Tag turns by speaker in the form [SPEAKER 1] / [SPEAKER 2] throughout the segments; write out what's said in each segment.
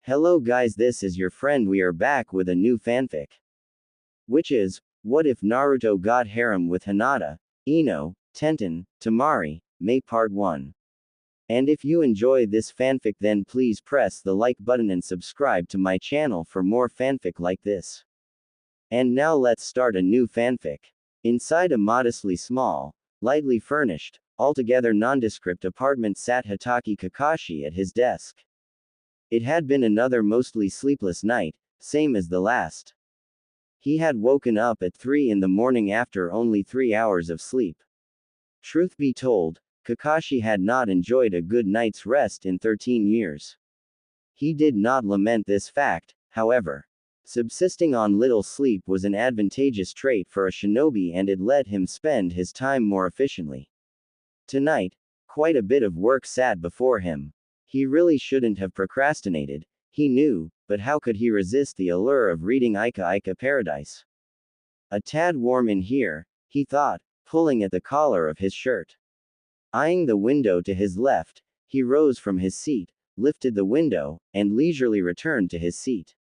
[SPEAKER 1] Hello guys, this is your friend. We are back with a new fanfic. Which is, what if Naruto got harem with Hinata, Ino, Tenten, Temari, May Part 1. And if you enjoy this fanfic, then please press the like button and subscribe to my channel for more fanfic like this. And now let's start a new fanfic. Inside a modestly small, lightly furnished, altogether nondescript apartment sat Hitaki Kakashi at his desk. It had been another mostly sleepless night, same as the last. He had woken up at 3 in the morning after only 3 hours of sleep. Truth be told, Kakashi had not enjoyed a good night's rest in 13 years. He did not lament this fact, however. Subsisting on little sleep was an advantageous trait for a shinobi, and it let him spend his time more efficiently. Tonight, quite a bit of work sat before him. He really shouldn't have procrastinated, he knew, but how could he resist the allure of reading Ika Ika Paradise? A tad warm in here, he thought, pulling at the collar of his shirt. Eyeing the window to his left, he rose from his seat, lifted the window, and leisurely returned to his seat.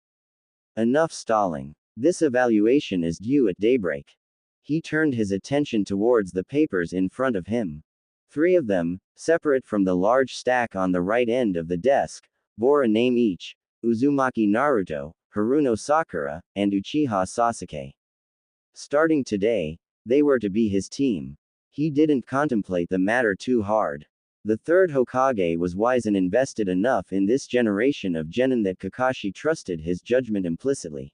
[SPEAKER 1] Enough stalling. This evaluation is due at daybreak. He turned his attention towards the papers in front of him. 3 of them, separate from the large stack on the right end of the desk, bore a name each: Uzumaki Naruto, Haruno Sakura, and Uchiha Sasuke. Starting today, they were to be his team. He didn't contemplate the matter too hard. The third Hokage was wise and invested enough in this generation of genin that Kakashi trusted his judgment implicitly.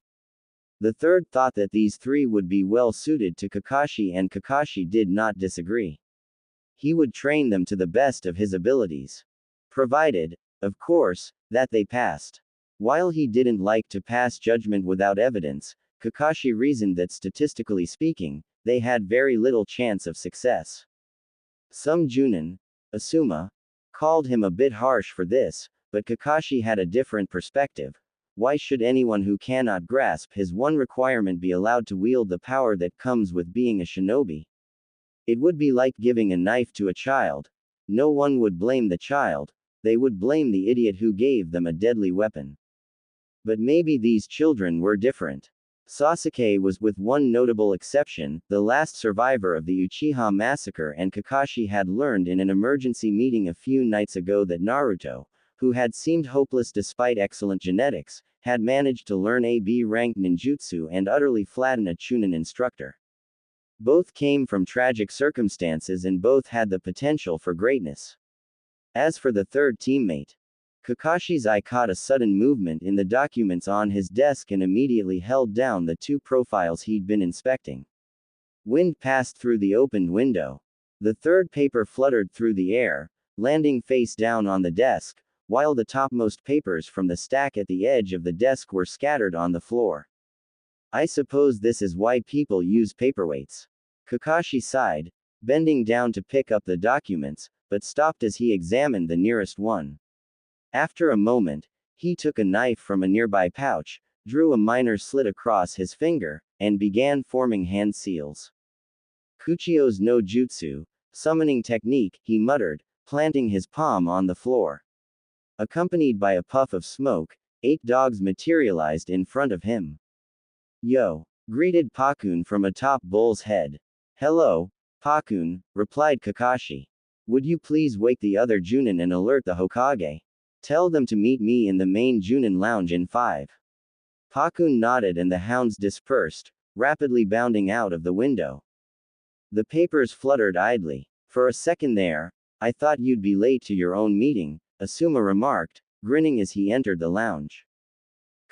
[SPEAKER 1] The third thought that these 3 would be well suited to Kakashi, and Kakashi did not disagree. He would train them to the best of his abilities. Provided, of course, that they passed. While he didn't like to pass judgment without evidence, Kakashi reasoned that statistically speaking, they had very little chance of success. Some Junin, Asuma, called him a bit harsh for this, but Kakashi had a different perspective. Why should anyone who cannot grasp his one requirement be allowed to wield the power that comes with being a shinobi? It would be like giving a knife to a child. No one would blame the child, they would blame the idiot who gave them a deadly weapon. But maybe these children were different. Sasuke was, with one notable exception, the last survivor of the Uchiha massacre, and Kakashi had learned in an emergency meeting a few nights ago that Naruto, who had seemed hopeless despite excellent genetics, had managed to learn a B-ranked ninjutsu and utterly flatten a Chunin instructor. Both came from tragic circumstances, and both had the potential for greatness. As for the third teammate, Kakashi's eye caught a sudden movement in the documents on his desk and immediately held down the 2 profiles he'd been inspecting. Wind passed through the opened window. The third paper fluttered through the air, landing face down on the desk, while the topmost papers from the stack at the edge of the desk were scattered on the floor. I suppose this is why people use paperweights. Kakashi sighed, bending down to pick up the documents, but stopped as he examined the nearest one. After a moment, he took a knife from a nearby pouch, drew a minor slit across his finger, and began forming hand seals. Kuchio's no jutsu, summoning technique, he muttered, planting his palm on the floor. Accompanied by a puff of smoke, 8 dogs materialized in front of him. Yo! Greeted Pakun from atop Bull's head. Hello, Pakun, replied Kakashi. Would you please wake the other Junin and alert the Hokage? Tell them to meet me in the main Junin lounge in 5. Pakun nodded and the hounds dispersed, rapidly bounding out of the window. The papers fluttered idly. For a second there, I thought you'd be late to your own meeting, Asuma remarked, grinning as he entered the lounge.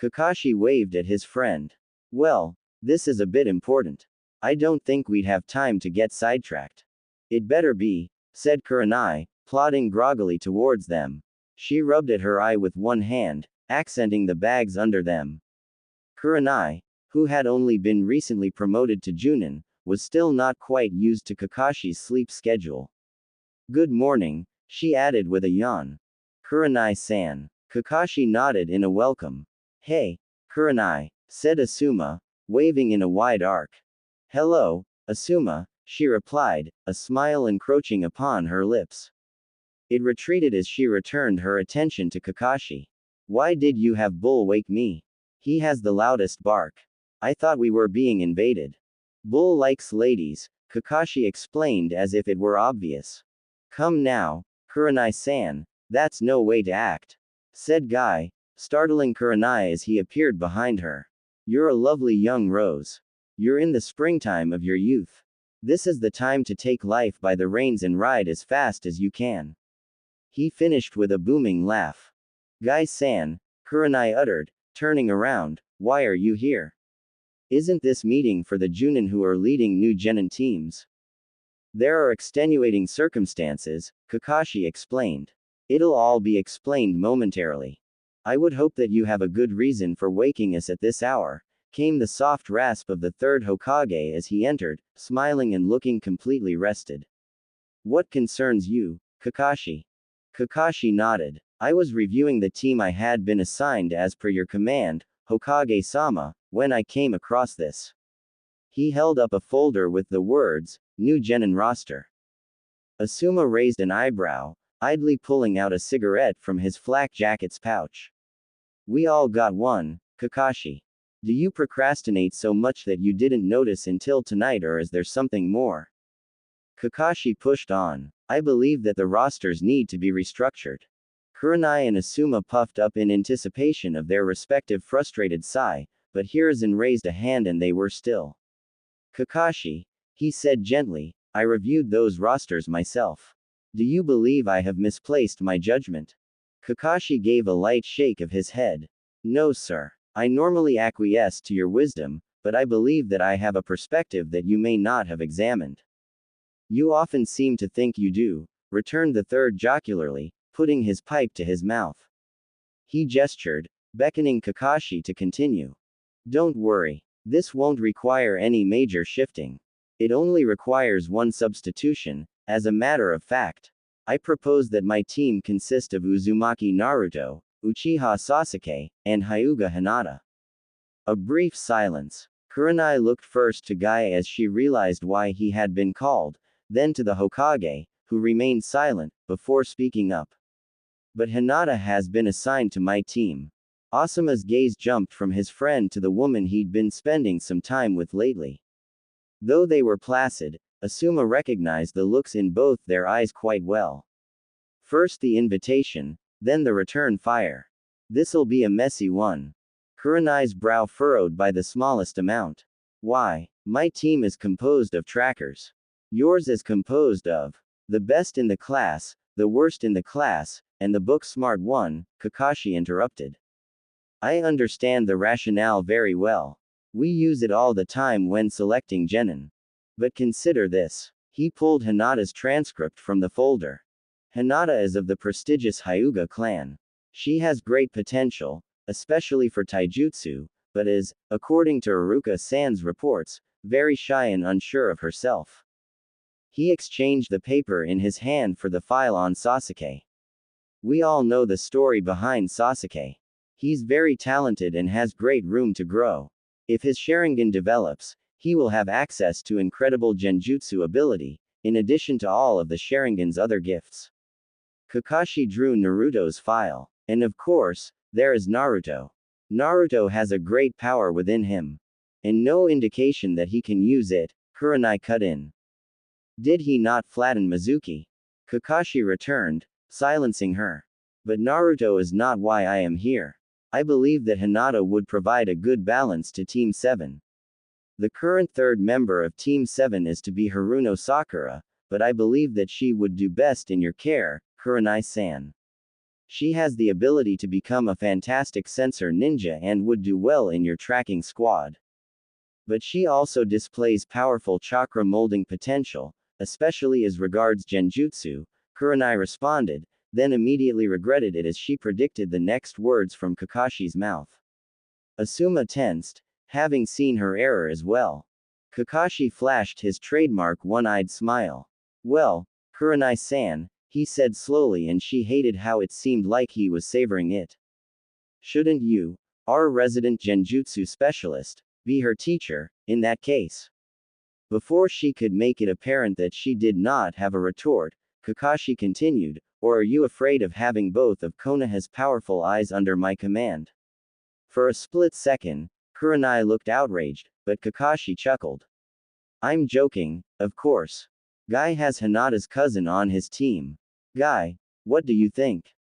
[SPEAKER 1] Kakashi waved at his friend. Well, this is a bit important. I don't think we'd have time to get sidetracked. It better be, said Kurenai, plodding groggily towards them. She rubbed at her eye with one hand, accenting the bags under them. Kurenai, who had only been recently promoted to Junin, was still not quite used to Kakashi's sleep schedule. Good morning, she added with a yawn. Kurenai-san. Kakashi nodded in a welcome. Hey, Kurenai, said Asuma, waving in a wide arc. Hello, Asuma, she replied, a smile encroaching upon her lips. It retreated as she returned her attention to Kakashi. Why did you have Bull wake me? He has the loudest bark. I thought we were being invaded. Bull likes ladies, Kakashi explained as if it were obvious. Come now, Kurenai-san, that's no way to act, said Guy, startling Kurenai as he appeared behind her. You're a lovely young rose. You're in the springtime of your youth. This is the time to take life by the reins and ride as fast as you can. He finished with a booming laugh. Guy-san, Kurenai uttered, turning around, why are you here? Isn't this meeting for the Junin who are leading new genin teams? There are extenuating circumstances, Kakashi explained. It'll all be explained momentarily. I would hope that you have a good reason for waking us at this hour, came the soft rasp of the third Hokage as he entered, smiling and looking completely rested. What concerns you, Kakashi? Kakashi nodded. I was reviewing the team I had been assigned as per your command, Hokage-sama, when I came across this. He held up a folder with the words, New Genin Roster. Asuma raised an eyebrow, idly pulling out a cigarette from his flak jacket's pouch. We all got one, Kakashi. Do you procrastinate so much that you didn't notice until tonight, or is there something more? Kakashi pushed on. I believe that the rosters need to be restructured. Kurenai and Asuma puffed up in anticipation of their respective frustrated sigh, but Hiruzen raised a hand and they were still. Kakashi, he said gently, I reviewed those rosters myself. Do you believe I have misplaced my judgment? Kakashi gave a light shake of his head. No, sir. I normally acquiesce to your wisdom, but I believe that I have a perspective that you may not have examined. You often seem to think you do, returned the third jocularly, putting his pipe to his mouth. He gestured, beckoning Kakashi to continue. Don't worry. This won't require any major shifting. It only requires one substitution. As a matter of fact, I propose that my team consist of Uzumaki Naruto, Uchiha Sasuke, and Hyuga Hinata. A brief silence. Kurenai looked first to Guy as she realized why he had been called, then to the Hokage, who remained silent, before speaking up. But Hinata has been assigned to my team. Asuma's gaze jumped from his friend to the woman he'd been spending some time with lately. Though they were placid, Asuma recognized the looks in both their eyes quite well. First the invitation, then the return fire. This'll be a messy one. Kurenai's brow furrowed by the smallest amount. Why? My team is composed of trackers. Yours is composed of the best in the class, the worst in the class, and the book smart one, Kakashi interrupted. I understand the rationale very well. We use it all the time when selecting genin. But consider this. He pulled Hinata's transcript from the folder. Hinata is of the prestigious Hyuga clan. She has great potential, especially for taijutsu, but is, according to Iruka-san's reports, very shy and unsure of herself. He exchanged the paper in his hand for the file on Sasuke. We all know the story behind Sasuke. He's very talented and has great room to grow. If his Sharingan develops, he will have access to incredible genjutsu ability, in addition to all of the Sharingan's other gifts. Kakashi drew Naruto's file. And of course, there is Naruto. Naruto has a great power within him. And no indication that he can use it, Kurenai cut in. Did he not flatten Mizuki? Kakashi returned, silencing her. But Naruto is not why I am here. I believe that Hinata would provide a good balance to Team 7. The current third member of Team 7 is to be Haruno Sakura, but I believe that she would do best in your care, Kurenai-san. She has the ability to become a fantastic sensor ninja and would do well in your tracking squad. But she also displays powerful chakra molding potential, especially as regards genjutsu, Kurenai responded, then immediately regretted it as she predicted the next words from Kakashi's mouth. Asuma tensed, having seen her error as well. Kakashi flashed his trademark one-eyed smile. Well, Kurenai-san, he said slowly, and she hated how it seemed like he was savoring it. Shouldn't you, our resident genjutsu specialist, be her teacher, in that case? Before she could make it apparent that she did not have a retort, Kakashi continued, Or are you afraid of having both of Konoha's powerful eyes under my command? For a split second, Kurenai looked outraged, but Kakashi chuckled. I'm joking, of course. Guy has Hinata's cousin on his team. Guy, what do you think?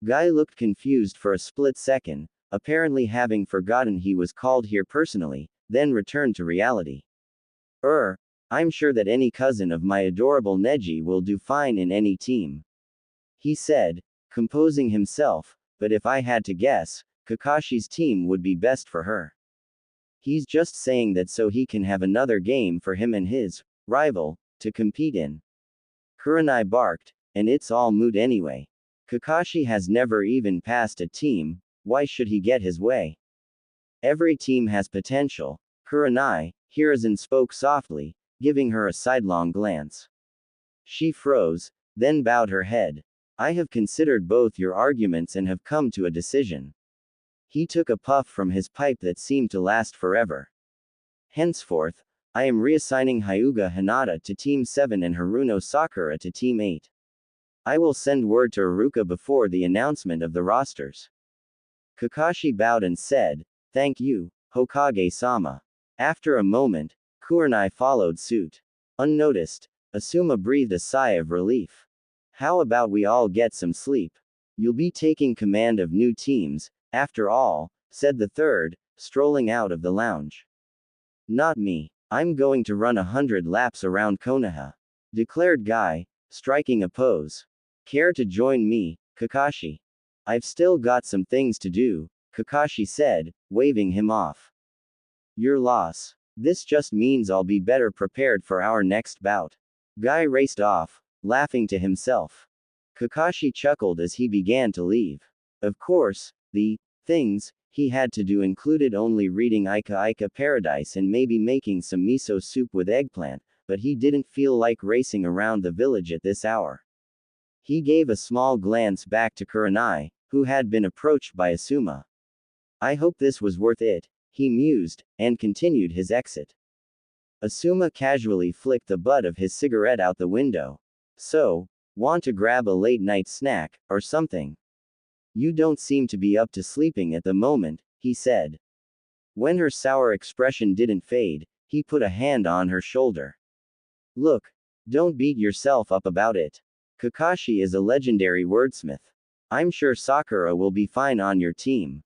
[SPEAKER 1] Guy looked confused for a split second, apparently having forgotten he was called here personally, then returned to reality. I'm sure that any cousin of my adorable Neji will do fine in any team. He said, composing himself, but if I had to guess, Kakashi's team would be best for her. He's just saying that so he can have another game for him and his rival to compete in. Kurenai barked, and it's all moot anyway. Kakashi has never even passed a team, why should he get his way? Every team has potential. Kurenai, Hiruzen spoke softly, giving her a sidelong glance. She froze, then bowed her head. I have considered both your arguments and have come to a decision. He took a puff from his pipe that seemed to last forever. Henceforth, I am reassigning Hyuga Hinata to Team 7 and Haruno Sakura to Team 8. I will send word to Iruka before the announcement of the rosters. Kakashi bowed and said, thank you, Hokage-sama. After a moment, Kurenai followed suit. Unnoticed, Asuma breathed a sigh of relief. How about we all get some sleep? You'll be taking command of new teams, after all, said the third, strolling out of the lounge. Not me. I'm going to run 100 laps around Konoha, declared Guy, striking a pose. Care to join me, Kakashi? I've still got some things to do, Kakashi said, waving him off. Your loss. This just means I'll be better prepared for our next bout. Guy raced off, laughing to himself. Kakashi chuckled as he began to leave. Of course, the things he had to do included only reading Ika Ika Paradise and maybe making some miso soup with eggplant, but he didn't feel like racing around the village at this hour. He gave a small glance back to Kurenai, who had been approached by Asuma. I hope this was worth it, he mused, and continued his exit. Asuma casually flicked the butt of his cigarette out the window. So, want to grab a late-night snack, or something? You don't seem to be up to sleeping at the moment, he said. When her sour expression didn't fade, he put a hand on her shoulder. Look, don't beat yourself up about it. Kakashi is a legendary wordsmith. I'm sure Sakura will be fine on your team.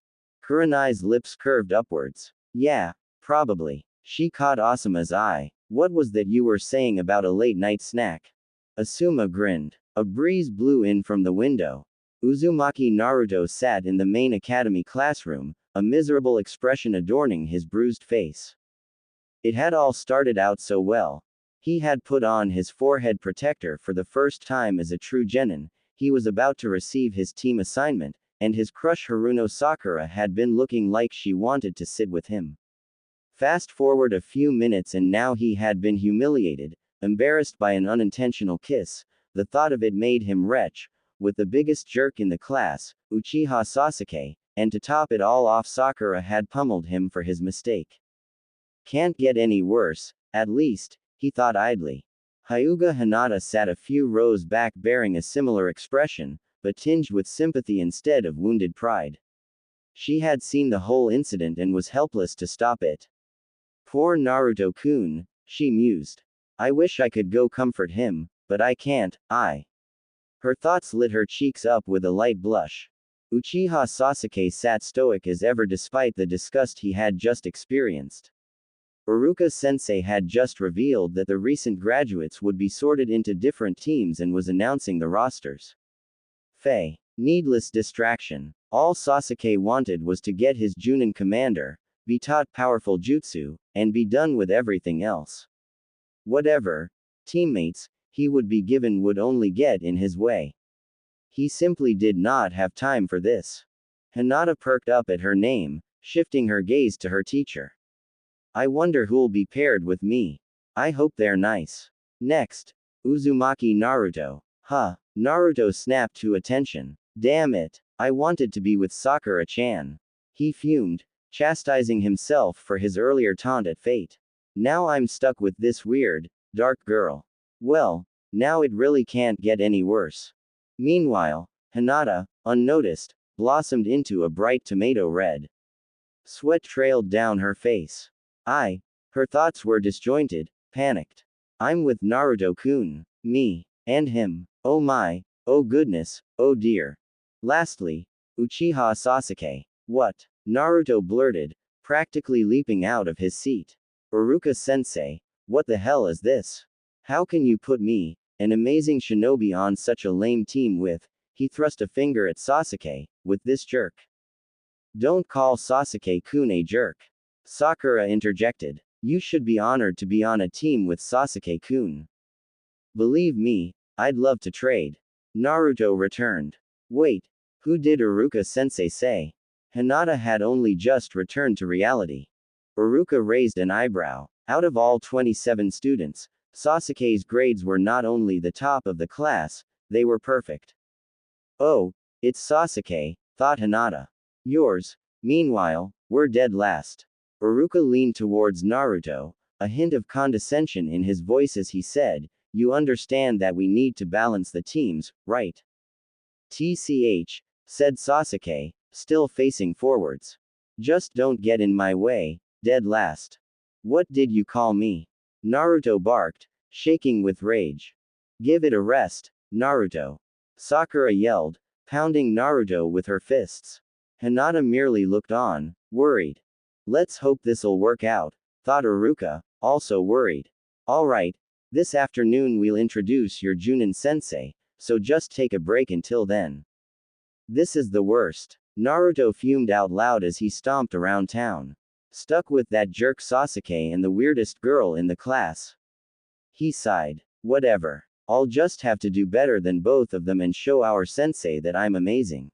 [SPEAKER 1] Kurenai's lips curved upwards. Yeah, probably. She caught Asuma's eye. What was that you were saying about a late-night snack? Asuma grinned. A breeze blew in from the window. Uzumaki Naruto sat in the main academy classroom, a miserable expression adorning his bruised face. It had all started out so well. He had put on his forehead protector for the first time as a true genin, he was about to receive his team assignment, and his crush Haruno Sakura had been looking like she wanted to sit with him. Fast forward a few minutes and now he had been humiliated, embarrassed by an unintentional kiss. The thought of it made him retch, with the biggest jerk in the class, Uchiha Sasuke, and to top it all off Sakura had pummeled him for his mistake. Can't get any worse, at least, he thought idly. Hyuga Hinata sat a few rows back bearing a similar expression, but tinged with sympathy instead of wounded pride. She had seen the whole incident and was helpless to stop it. Poor Naruto-kun, she mused. I wish I could go comfort him, but I can't, Her thoughts lit her cheeks up with a light blush. Uchiha Sasuke sat stoic as ever despite the disgust he had just experienced. Iruka-sensei had just revealed that the recent graduates would be sorted into different teams and was announcing the rosters. Needless distraction. All Sasuke wanted was to get his Junin commander, be taught powerful jutsu, and be done with everything else. Whatever teammates he would be given would only get in his way. He simply did not have time for this. Hinata perked up at her name, shifting her gaze to her teacher. I wonder who'll be paired with me. I hope they're nice. Next, Uzumaki Naruto. Naruto snapped to attention. Damn it, I wanted to be with Sakura-chan. He fumed, chastising himself for his earlier taunt at fate. Now I'm stuck with this weird, dark girl. Well, now it really can't get any worse. Meanwhile, Hinata, unnoticed, blossomed into a bright tomato red. Sweat trailed down her face. Her thoughts were disjointed, panicked. I'm with Naruto-kun. Me. And him. Oh my. Oh goodness. Oh dear. Lastly, Uchiha Sasuke. What? Naruto blurted, practically leaping out of his seat. Iruka-sensei, what the hell is this? How can you put me, an amazing shinobi, on such a lame team with, he thrust a finger at Sasuke, with this jerk? Don't call Sasuke-kun a jerk. Sakura interjected. You should be honored to be on a team with Sasuke-kun. Believe me, I'd love to trade. Naruto returned. Wait, who did Iruka-sensei say? Hinata had only just returned to reality. Iruka raised an eyebrow. Out of all 27 students, Sasuke's grades were not only the top of the class, they were perfect. Oh, it's Sasuke, thought Hinata. Yours. Meanwhile, we're dead last. Iruka leaned towards Naruto, a hint of condescension in his voice as he said, you understand that we need to balance the teams, right? TCH, said Sasuke, still facing forwards. Just don't get in my way, dead last. What did you call me? Naruto barked, shaking with rage. Give it a rest, Naruto. Sakura yelled, pounding Naruto with her fists. Hinata merely looked on, worried. Let's hope this'll work out, thought Iruka, also worried. Alright, this afternoon we'll introduce your Junin sensei, so just take a break until then. This is the worst. Naruto fumed out loud as he stomped around town. Stuck with that jerk Sasuke and the weirdest girl in the class. He sighed. Whatever. I'll just have to do better than both of them and show our sensei that I'm amazing.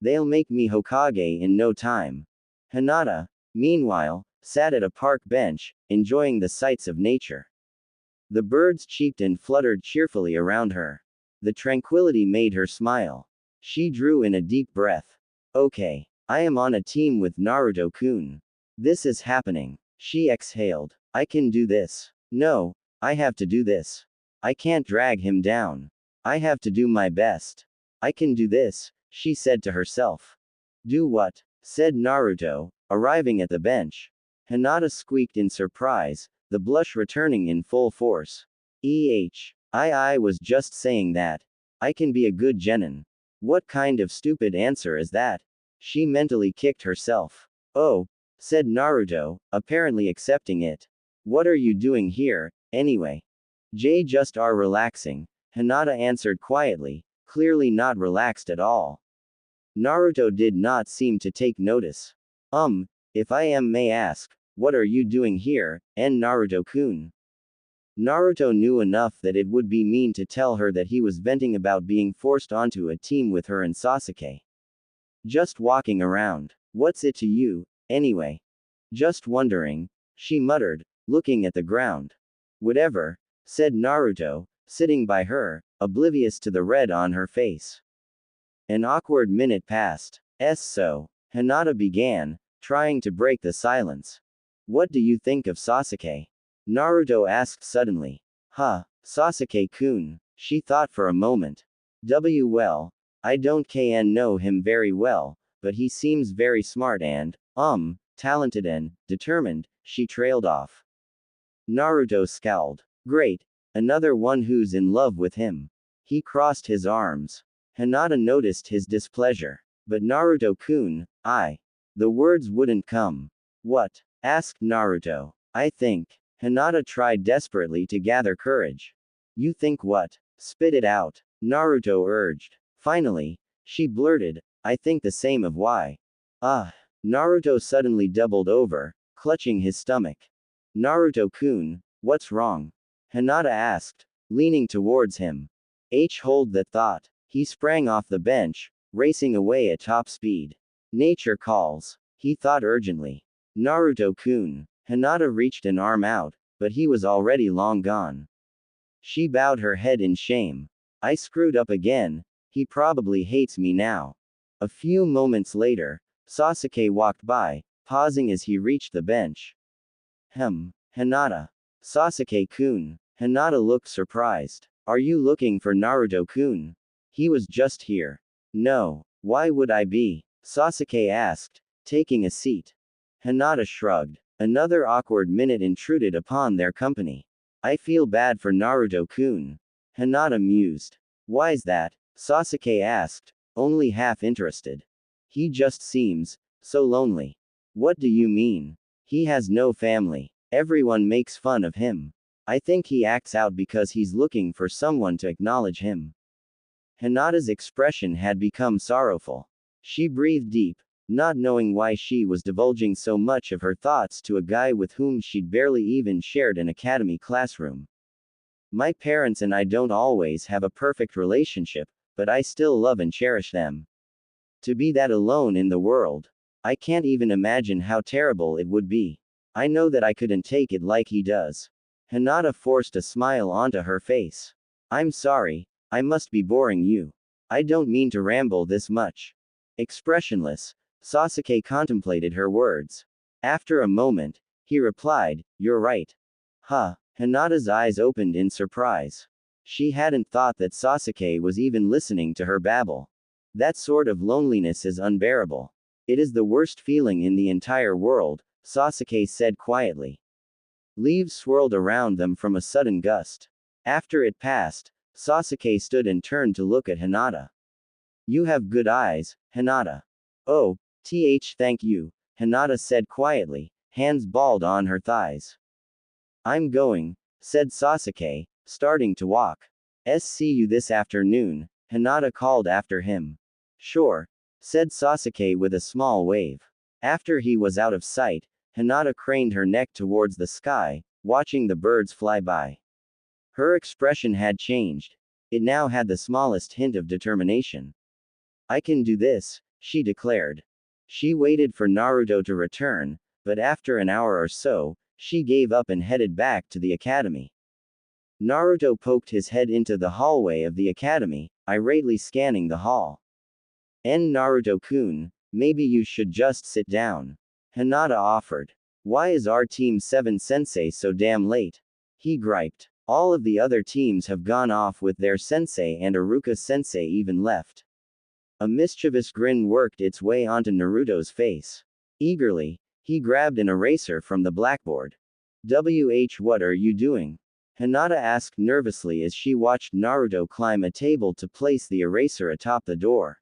[SPEAKER 1] They'll make me Hokage in no time. Hinata, meanwhile, sat at a park bench, enjoying the sights of nature. The birds cheeped and fluttered cheerfully around her. The tranquility made her smile. She drew in a deep breath. Okay, I am on a team with Naruto-kun. This is happening. She exhaled. I can do this. No, I have to do this. I can't drag him down. I have to do my best. I can do this, she said to herself. Do what? Said Naruto, arriving at the bench. Hinata squeaked in surprise, the blush returning in full force. I was just saying that. I can be a good genin. What kind of stupid answer is that? She mentally kicked herself. Oh, said Naruto, apparently accepting it. What are you doing here, anyway? Just are relaxing, Hinata answered quietly, clearly not relaxed at all. Naruto did not seem to take notice. If I may ask, what are you doing here, Naruto-kun? Naruto knew enough that it would be mean to tell her that he was venting about being forced onto a team with her and Sasuke. Just walking around. What's it to you, anyway? Just wondering, she muttered, looking at the ground. Whatever, said Naruto, sitting by her, oblivious to the red on her face. An awkward minute passed. So, Hinata began, trying to break the silence. What do you think of Sasuke? Naruto asked suddenly. Sasuke-kun, she thought for a moment. Well, I don't know him very well, but he seems very smart and, talented and determined, she trailed off. Naruto scowled. Great. Another one who's in love with him. He crossed his arms. Hinata noticed his displeasure. But Naruto-kun, the words wouldn't come. What? Asked Naruto. I think. Hinata tried desperately to gather courage. You think what? Spit it out, Naruto urged. Finally, she blurted, I think the same of why. Naruto suddenly doubled over, clutching his stomach. Naruto-kun, what's wrong? Hinata asked, leaning towards him. Hold that thought. He sprang off the bench, racing away at top speed. Nature calls, he thought urgently. Naruto-kun. Hinata reached an arm out, but he was already long gone. She bowed her head in shame. I screwed up again, he probably hates me now. A few moments later, Sasuke walked by, pausing as he reached the bench. Hinata. Sasuke-kun. Hinata looked surprised. Are you looking for Naruto-kun? He was just here. No. Why would I be? Sasuke asked, taking a seat. Hinata shrugged. Another awkward minute intruded upon their company. I feel bad for Naruto-kun. Hinata mused. Why's that? Sasuke asked, only half interested. He just seems so lonely. What do you mean? He has no family. Everyone makes fun of him. I think he acts out because he's looking for someone to acknowledge him. Hinata's expression had become sorrowful. She breathed deep, not knowing why she was divulging so much of her thoughts to a guy with whom she'd barely even shared an academy classroom. My parents and I don't always have a perfect relationship, but I still love and cherish them. To be that alone in the world. I can't even imagine how terrible it would be. I know that I couldn't take it like he does. Hinata forced a smile onto her face. I'm sorry, I must be boring you. I don't mean to ramble this much. Expressionless, Sasuke contemplated her words. After a moment, he replied, you're right. Huh. Hinata's eyes opened in surprise. She hadn't thought that Sasuke was even listening to her babble. That sort of loneliness is unbearable. It is the worst feeling in the entire world, Sasuke said quietly. Leaves swirled around them from a sudden gust. After it passed, Sasuke stood and turned to look at Hinata. You have good eyes, Hinata. Oh, thank you, Hinata said quietly, hands balled on her thighs. I'm going, said Sasuke, starting to walk. See you this afternoon, Hinata called after him. Sure, said Sasuke with a small wave. After he was out of sight, Hinata craned her neck towards the sky, watching the birds fly by. Her expression had changed. It now had the smallest hint of determination. I can do this, she declared. She waited for Naruto to return, but after an hour or so, she gave up and headed back to the academy. Naruto poked his head into the hallway of the academy, irately scanning the hall. Naruto-kun, maybe you should just sit down. Hinata offered. Why is our Team 7 sensei so damn late? He griped. All of the other teams have gone off with their sensei and Iruka sensei even left. A mischievous grin worked its way onto Naruto's face. Eagerly, he grabbed an eraser from the blackboard. What are you doing? Hinata asked nervously as she watched Naruto climb a table to place the eraser atop the door.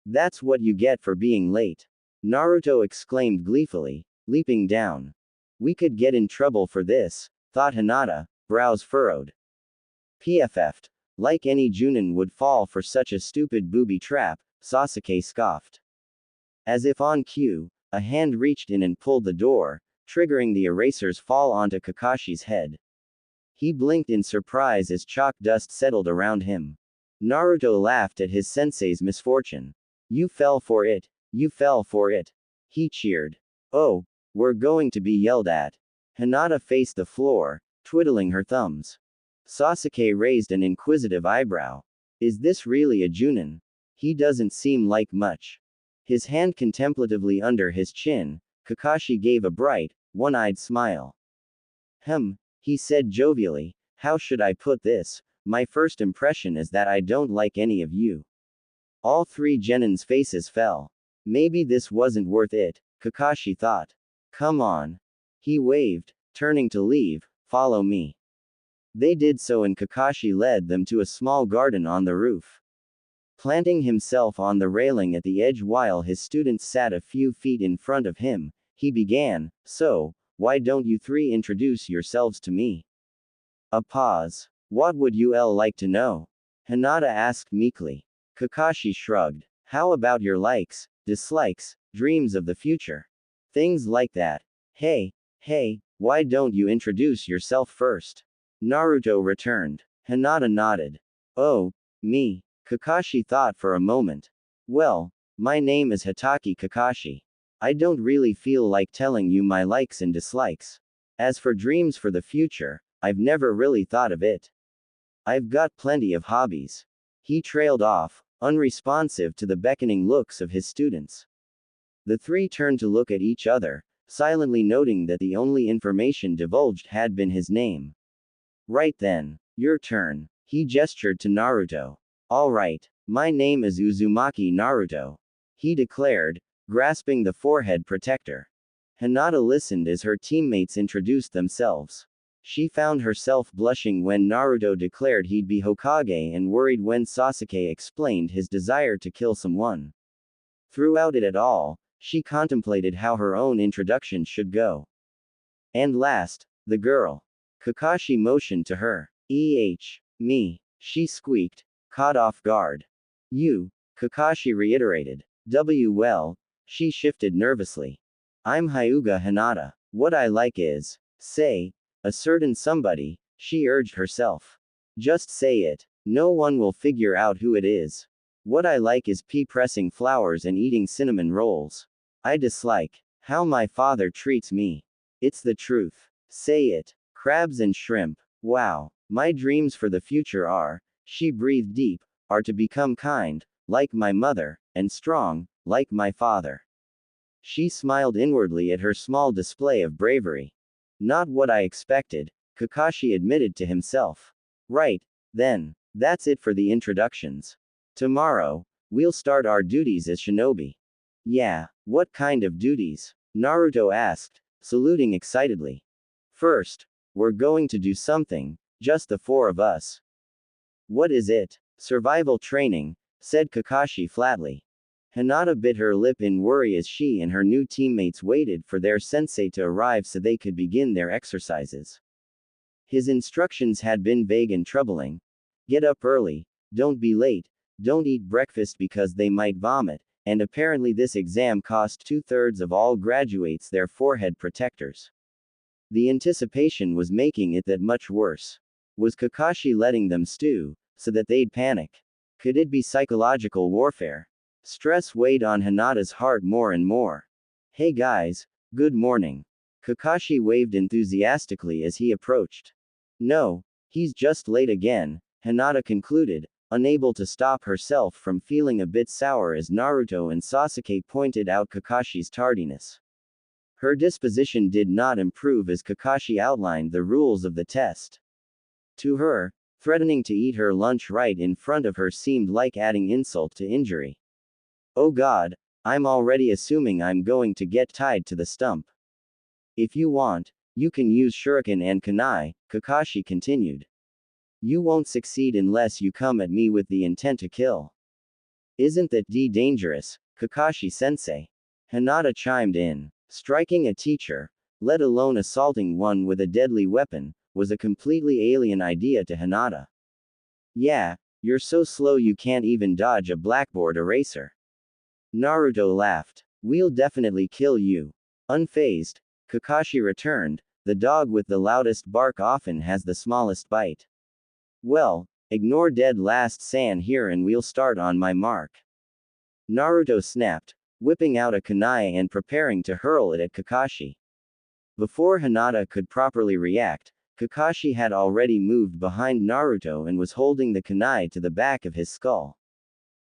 [SPEAKER 1] That's what you get for being late. Naruto exclaimed gleefully, leaping down. We could get in trouble for this, thought Hinata, brows furrowed. PFF'd. Like any Junin would fall for such a stupid booby trap, Sasuke scoffed. As if on cue, a hand reached in and pulled the door, triggering the eraser's fall onto Kakashi's head. He blinked in surprise as chalk dust settled around him. Naruto laughed at his sensei's misfortune. You fell for it, you fell for it. He cheered. Oh, we're going to be yelled at. Hinata faced the floor, twiddling her thumbs. Sasuke raised an inquisitive eyebrow. Is this really a Junin? He doesn't seem like much. His hand contemplatively under his chin, Kakashi gave a bright, one-eyed smile. He said jovially, how should I put this? My first impression is that I don't like any of you. All three Genins' faces fell. Maybe this wasn't worth it, Kakashi thought. Come on. He waved, turning to leave, follow me. They did so and Kakashi led them to a small garden on the roof. Planting himself on the railing at the edge while his students sat a few feet in front of him, he began, so, why don't you three introduce yourselves to me? A pause. What would you like to know? Hinata asked meekly. Kakashi shrugged. How about your likes, dislikes, dreams of the future? Things like that. Hey, why don't you introduce yourself first? Naruto returned. Hinata nodded. Oh, me. Kakashi thought for a moment. Well, my name is Hitaki Kakashi. I don't really feel like telling you my likes and dislikes. As for dreams for the future, I've never really thought of it. I've got plenty of hobbies. He trailed off, unresponsive to the beckoning looks of his students. The three turned to look at each other, silently noting that the only information divulged had been his name. Right then. Your turn. He gestured to Naruto. Alright, my name is Uzumaki Naruto, he declared, grasping the forehead protector. Hinata listened as her teammates introduced themselves. She found herself blushing when Naruto declared he'd be Hokage and worried when Sasuke explained his desire to kill someone. Throughout it all, she contemplated how her own introduction should go. And last, the girl. Kakashi motioned to her. Me, she squeaked, caught off guard. You, Kakashi reiterated. Well, she shifted nervously. I'm Hyuga Hinata. What I like is, say, a certain somebody, she urged herself. Just say it. No one will figure out who it is. What I like is pressing flowers and eating cinnamon rolls. I dislike how my father treats me. It's the truth. Say it. Crabs and shrimp. Wow. My dreams for the future are, she breathed deep, are to become kind, like my mother, and strong, like my father. She smiled inwardly at her small display of bravery. Not what I expected, Kakashi admitted to himself. Right, then. That's it for the introductions. Tomorrow, we'll start our duties as shinobi. Yeah, what kind of duties? Naruto asked, saluting excitedly. First, we're going to do something, just the four of us. What is it? Survival training, said Kakashi flatly. Hinata bit her lip in worry as she and her new teammates waited for their sensei to arrive so they could begin their exercises. His instructions had been vague and troubling. Get up early, don't be late, don't eat breakfast because they might vomit, and apparently this exam cost 2/3 of all graduates their forehead protectors. The anticipation was making it that much worse. Was Kakashi letting them stew, so that they'd panic? Could it be psychological warfare? Stress weighed on Hinata's heart more and more. Hey guys, good morning. Kakashi waved enthusiastically as he approached. No, he's just late again, Hinata concluded, unable to stop herself from feeling a bit sour as Naruto and Sasuke pointed out Kakashi's tardiness. Her disposition did not improve as Kakashi outlined the rules of the test. To her, threatening to eat her lunch right in front of her seemed like adding insult to injury. Oh God, I'm already assuming I'm going to get tied to the stump. If you want, you can use shuriken and kunai, Kakashi continued. You won't succeed unless you come at me with the intent to kill. Isn't that dangerous, Kakashi-sensei? Hinata chimed in. Striking a teacher, let alone assaulting one with a deadly weapon, was a completely alien idea to Hinata. Yeah, you're so slow you can't even dodge a blackboard eraser. Naruto laughed. We'll definitely kill you. Unfazed, Kakashi returned, the dog with the loudest bark often has the smallest bite. Well, ignore dead last san here and we'll start on my mark. Naruto snapped, whipping out a kunai and preparing to hurl it at Kakashi. Before Hinata could properly react, Kakashi had already moved behind Naruto and was holding the kunai to the back of his skull.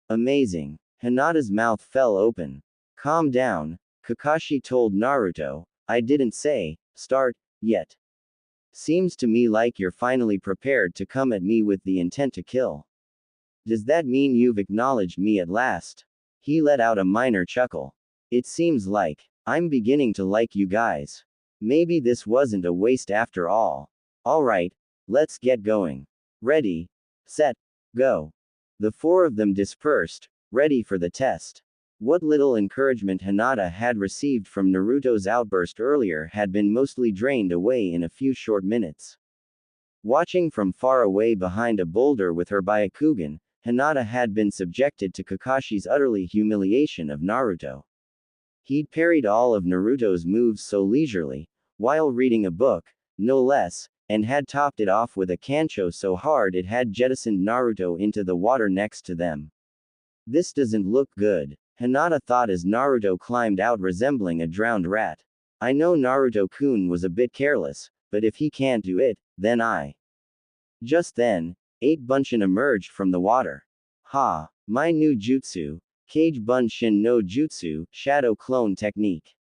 [SPEAKER 1] Amazing. Hinata's mouth fell open. Calm down, Kakashi told Naruto, I didn't say, start, yet. Seems to me like you're finally prepared to come at me with the intent to kill. Does that mean you've acknowledged me at last? He let out a minor chuckle. It seems like, I'm beginning to like you guys. Maybe this wasn't a waste after all. Alright, let's get going. Ready, set, go. The four of them dispersed, ready for the test. What little encouragement Hinata had received from Naruto's outburst earlier had been mostly drained away in a few short minutes. Watching from far away behind a boulder with her Byakugan, Hinata had been subjected to Kakashi's utterly humiliation of Naruto. He'd parried all of Naruto's moves so leisurely, while reading a book, no less, and had topped it off with a kancho so hard it had jettisoned Naruto into the water next to them. This doesn't look good, Hinata thought as Naruto climbed out resembling a drowned rat. I know Naruto-kun was a bit careless, but if he can't do it, then I. Just then, 8 Bunshin emerged from the water. Ha! My new jutsu, Kage Bunshin no Jutsu, Shadow Clone Technique.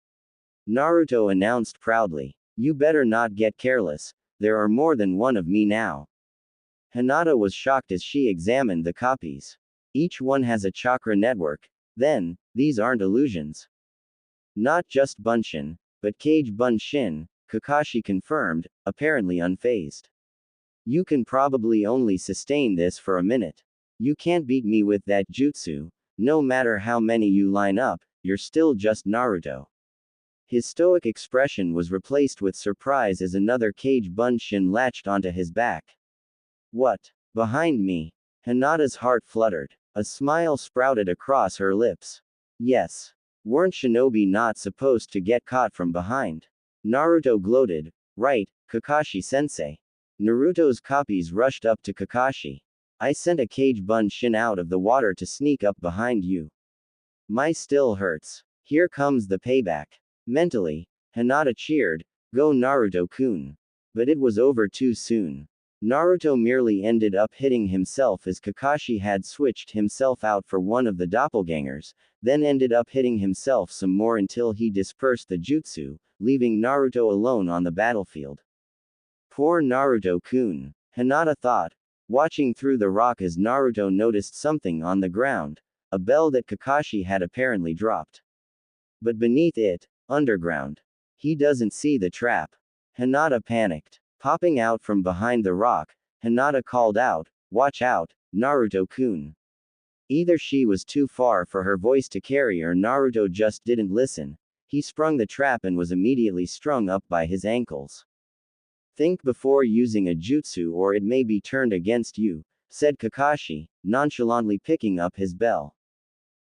[SPEAKER 1] Naruto announced proudly. You better not get careless, there are more than one of me now. Hinata was shocked as she examined the copies. Each one has a chakra network. Then, these aren't illusions. Not just Bunshin, but Kage Bunshin, Kakashi confirmed, apparently unfazed. You can probably only sustain this for a minute. You can't beat me with that jutsu. No matter how many you line up, you're still just Naruto. His stoic expression was replaced with surprise as another Kage Bunshin latched onto his back. What? Behind me? Hinata's heart fluttered. A smile sprouted across her lips. Yes. Weren't shinobi not supposed to get caught from behind? Naruto gloated. Right, Kakashi-sensei. Naruto's copies rushed up to Kakashi. I sent a Kage Bunshin out of the water to sneak up behind you. My still hurts. Here comes the payback. Mentally, Hinata cheered, Go Naruto-kun. But it was over too soon. Naruto merely ended up hitting himself as Kakashi had switched himself out for one of the doppelgangers, then ended up hitting himself some more until he dispersed the jutsu, leaving Naruto alone on the battlefield. Poor Naruto-kun, Hinata thought, watching through the rock as Naruto noticed something on the ground, a bell that Kakashi had apparently dropped. But beneath it, underground. He doesn't see the trap. Hinata panicked. Popping out from behind the rock, Hinata called out, Watch out, Naruto-kun. Either she was too far for her voice to carry or Naruto just didn't listen. He sprung the trap and was immediately strung up by his ankles. Think before using a jutsu or it may be turned against you, said Kakashi, nonchalantly picking up his bell.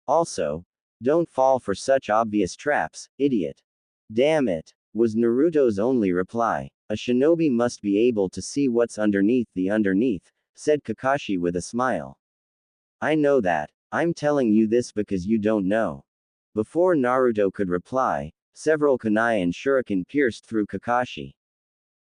[SPEAKER 1] Also, don't fall for such obvious traps, idiot. Damn it, was Naruto's only reply. A shinobi must be able to see what's underneath the underneath, said Kakashi with a smile. I know that. I'm telling you this because you don't know. Before Naruto could reply, several kunai and shuriken pierced through Kakashi.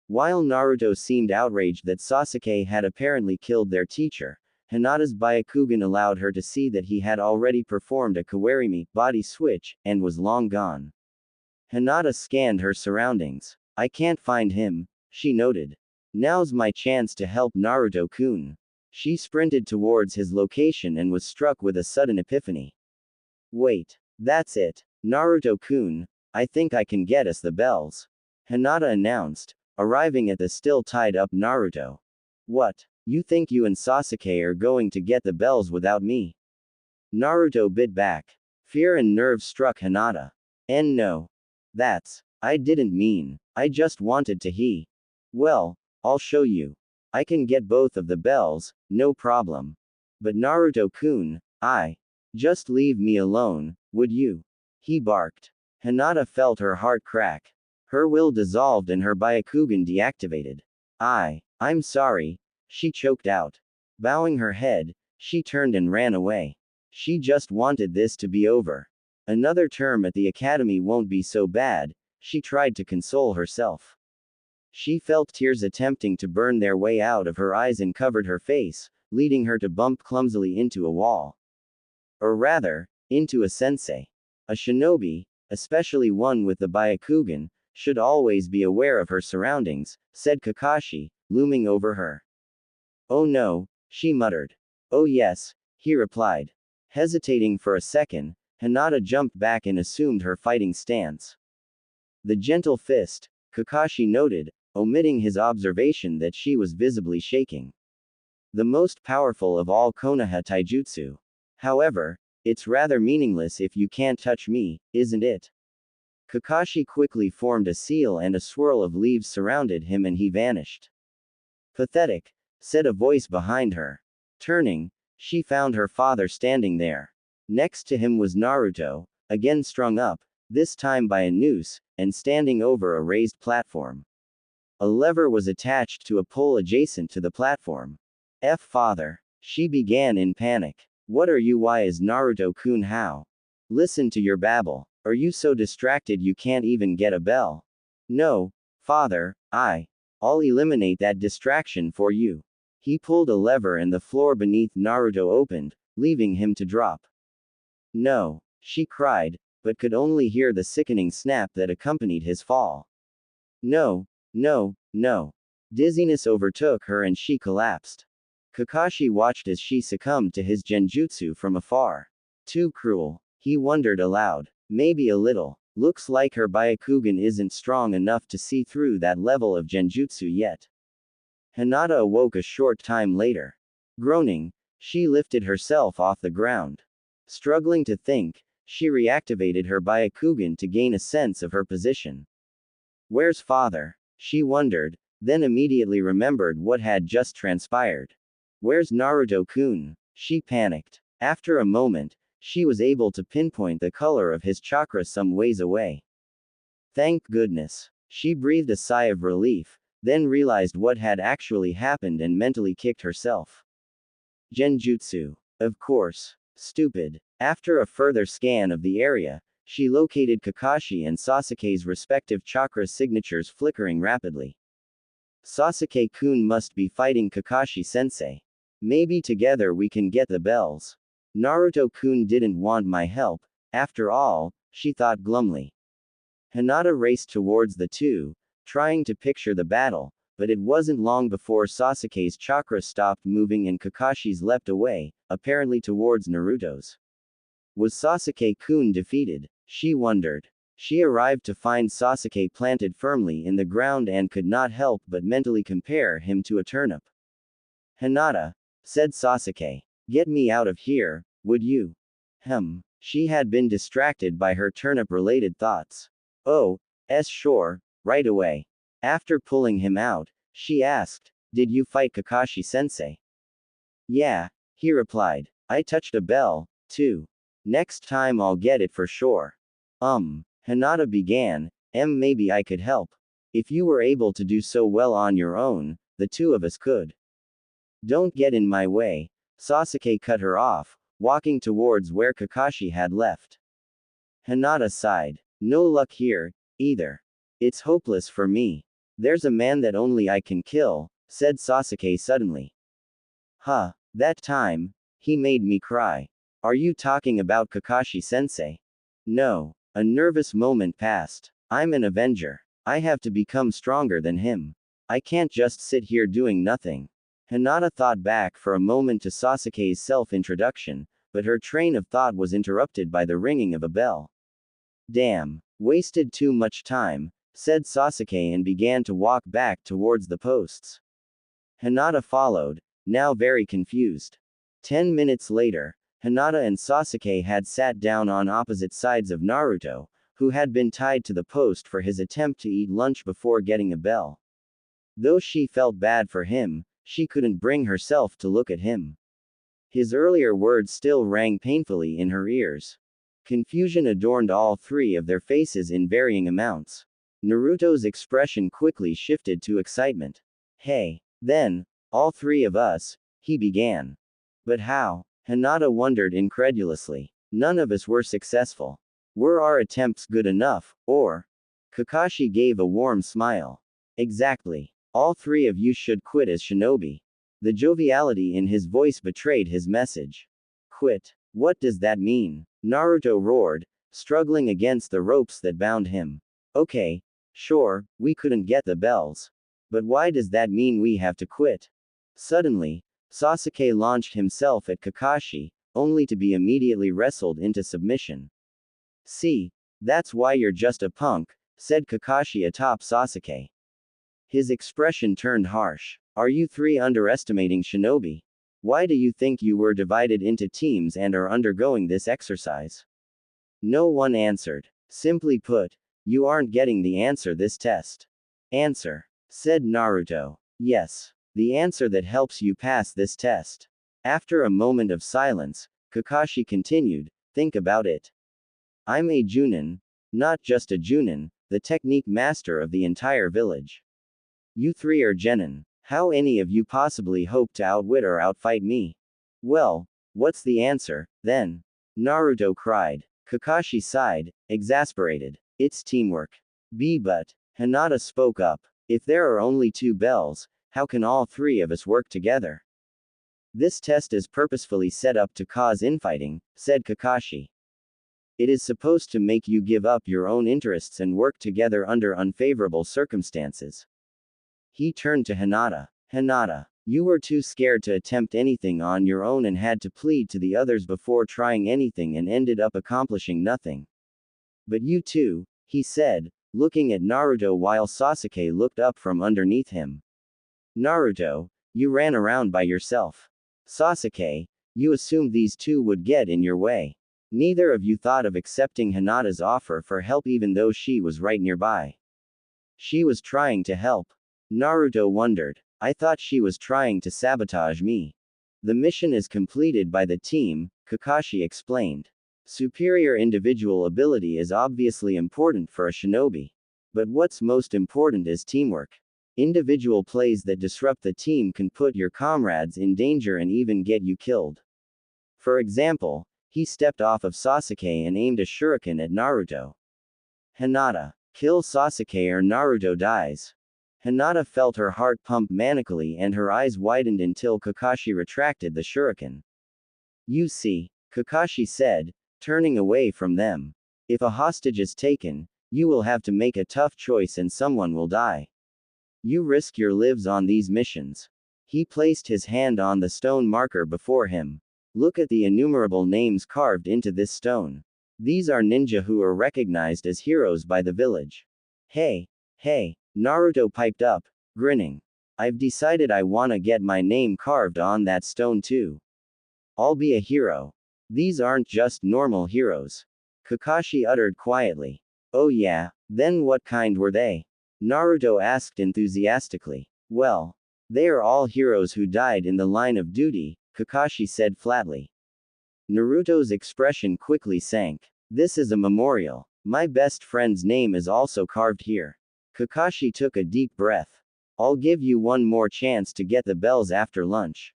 [SPEAKER 1] While Naruto seemed outraged that Sasuke had apparently killed their teacher, Hinata's Byakugan allowed her to see that he had already performed a Kawarimi body switch, and was long gone. Hinata scanned her surroundings. I can't find him, she noted. Now's my chance to help Naruto-kun. She sprinted towards his location and was struck with a sudden epiphany. Wait. That's it. Naruto-kun, I think I can get us the bells. Hinata announced, arriving at the still tied-up Naruto. What? You think you and Sasuke are going to get the bells without me? Naruto bit back. Fear and nerve struck Hinata. And no. I didn't mean. I just wanted to Well, I'll show you. I can get both of the bells, no problem. But Naruto-kun, just leave me alone, would you? He barked. Hinata felt her heart crack. Her will dissolved and her Byakugan deactivated. I'm sorry, she choked out. Bowing her head, she turned and ran away. She just wanted this to be over. Another term at the academy won't be so bad, she tried to console herself. She felt tears attempting to burn their way out of her eyes and covered her face, leading her to bump clumsily into a wall. Or rather, into a sensei. A shinobi, especially one with the Byakugan, should always be aware of her surroundings, said Kakashi, looming over her. Oh no, she muttered. Oh yes, he replied. Hesitating for a second, Hinata jumped back and assumed her fighting stance. The gentle fist, Kakashi noted, omitting his observation that she was visibly shaking. The most powerful of all Konoha taijutsu. However, it's rather meaningless if you can't touch me, isn't it? Kakashi quickly formed a seal and a swirl of leaves surrounded him and he vanished. Pathetic, said a voice behind her. Turning, she found her father standing there. Next to him was Naruto, again strung up, this time by a noose, and standing over a raised platform. A lever was attached to a pole adjacent to the platform. Father. She began in panic. What are you? Why is Naruto-kun how? Listen to your babble. Are you so distracted you can't even get a bell? No, father, I'll eliminate that distraction for you. He pulled a lever and the floor beneath Naruto opened, leaving him to drop. No, she cried, but could only hear the sickening snap that accompanied his fall. No. Dizziness overtook her and she collapsed. Kakashi watched as she succumbed to his genjutsu from afar. Too cruel. He wondered aloud. Maybe a little. Looks like her Byakugan isn't strong enough to see through that level of genjutsu yet. Hinata awoke a short time later. Groaning, she lifted herself off the ground. Struggling to think, she reactivated her Byakugan to gain a sense of her position. Where's father? She wondered, then immediately remembered what had just transpired. Where's Naruto-kun? She panicked. After a moment, she was able to pinpoint the color of his chakra some ways away. Thank goodness. She breathed a sigh of relief, then realized what had actually happened and mentally kicked herself. Genjutsu. Of course. Stupid. After a further scan of the area, she located Kakashi and Sasuke's respective chakra signatures flickering rapidly. Sasuke-kun must be fighting Kakashi-sensei. Maybe together we can get the bells. Naruto-kun didn't want my help, after all, she thought glumly. Hinata raced towards the two, trying to picture the battle, but it wasn't long before Sasuke's chakra stopped moving and Kakashi's leapt away, apparently towards Naruto's. Was Sasuke-kun defeated? She wondered. She arrived to find Sasuke planted firmly in the ground and could not help but mentally compare him to a turnip. Hinata, said Sasuke, get me out of here, would you? She had been distracted by her turnip-related thoughts. Oh, sure, right away. After pulling him out, she asked, did you fight Kakashi-sensei? Yeah, he replied. I touched a bell, too. Next time I'll get it for sure. Hinata began, maybe I could help. If you were able to do so well on your own, the two of us could. Don't get in my way. Sasuke cut her off, walking towards where Kakashi had left. Hinata sighed. No luck here, either. It's hopeless for me. There's a man that only I can kill, said Sasuke suddenly. That time, he made me cry. Are you talking about Kakashi-sensei? No. A nervous moment passed. I'm an Avenger. I have to become stronger than him. I can't just sit here doing nothing. Hinata thought back for a moment to Sasuke's self-introduction, but her train of thought was interrupted by the ringing of a bell. Damn. Wasted too much time, said Sasuke and began to walk back towards the posts. Hinata followed, now very confused. 10 minutes later, Hinata and Sasuke had sat down on opposite sides of Naruto, who had been tied to the post for his attempt to eat lunch before getting a bell. Though she felt bad for him, she couldn't bring herself to look at him. His earlier words still rang painfully in her ears. Confusion adorned all three of their faces in varying amounts. Naruto's expression quickly shifted to excitement. Hey, then, all three of us, he began. But how? Hinata wondered incredulously. None of us were successful. Were our attempts good enough, or? Kakashi gave a warm smile. Exactly. All three of you should quit as shinobi. The joviality in his voice betrayed his message. Quit. What does that mean? Naruto roared, struggling against the ropes that bound him. Okay, sure, we couldn't get the bells. But why does that mean we have to quit? Suddenly, Sasuke launched himself at Kakashi, only to be immediately wrestled into submission. See, that's why you're just a punk, said Kakashi atop Sasuke. His expression turned harsh. Are you three underestimating shinobi? Why do you think you were divided into teams and are undergoing this exercise? No one answered. Simply put, you aren't getting the answer this test. Answer, said Naruto. Yes. The answer that helps you pass this test. After a moment of silence, Kakashi continued, think about it. I'm a Junin. Not just a Junin, the technique master of the entire village. You three are genin. How any of you possibly hope to outwit or outfight me? Well, what's the answer, then? Naruto cried. Kakashi sighed, exasperated. It's teamwork. But, Hinata spoke up. If there are only two bells, how can all three of us work together? This test is purposefully set up to cause infighting, said Kakashi. It is supposed to make you give up your own interests and work together under unfavorable circumstances. He turned to Hinata. Hinata, You were too scared to attempt anything on your own and had to plead to the others before trying anything and ended up accomplishing nothing. But you too, he said, looking at Naruto while Sasuke looked up from underneath him. Naruto, you ran around by yourself. Sasuke, you assumed these two would get in your way. Neither of you thought of accepting Hinata's offer for help even though she was right nearby. She was trying to help. Naruto wondered. I thought she was trying to sabotage me. The mission is completed by the team, Kakashi explained. Superior individual ability is obviously important for a shinobi. But what's most important is teamwork. Individual plays that disrupt the team can put your comrades in danger and even get you killed. For example, he stepped off of Sasuke and aimed a shuriken at Naruto. Hinata. Kill Sasuke or Naruto dies. Hinata felt her heart pump manically and her eyes widened until Kakashi retracted the shuriken. You see, Kakashi said, turning away from them. If a hostage is taken, you will have to make a tough choice and someone will die. You risk your lives on these missions. He placed his hand on the stone marker before him. Look at the innumerable names carved into this stone. These are ninja who are recognized as heroes by the village. Hey, Naruto piped up, grinning. I've decided I wanna get my name carved on that stone too. I'll be a hero. These aren't just normal heroes. Kakashi uttered quietly. Oh yeah, then what kind were they? Naruto asked enthusiastically. Well, they are all heroes who died in the line of duty, Kakashi said flatly. Naruto's expression quickly sank. This is a memorial. My best friend's name is also carved here. Kakashi took a deep breath. I'll give you one more chance to get the bells after lunch.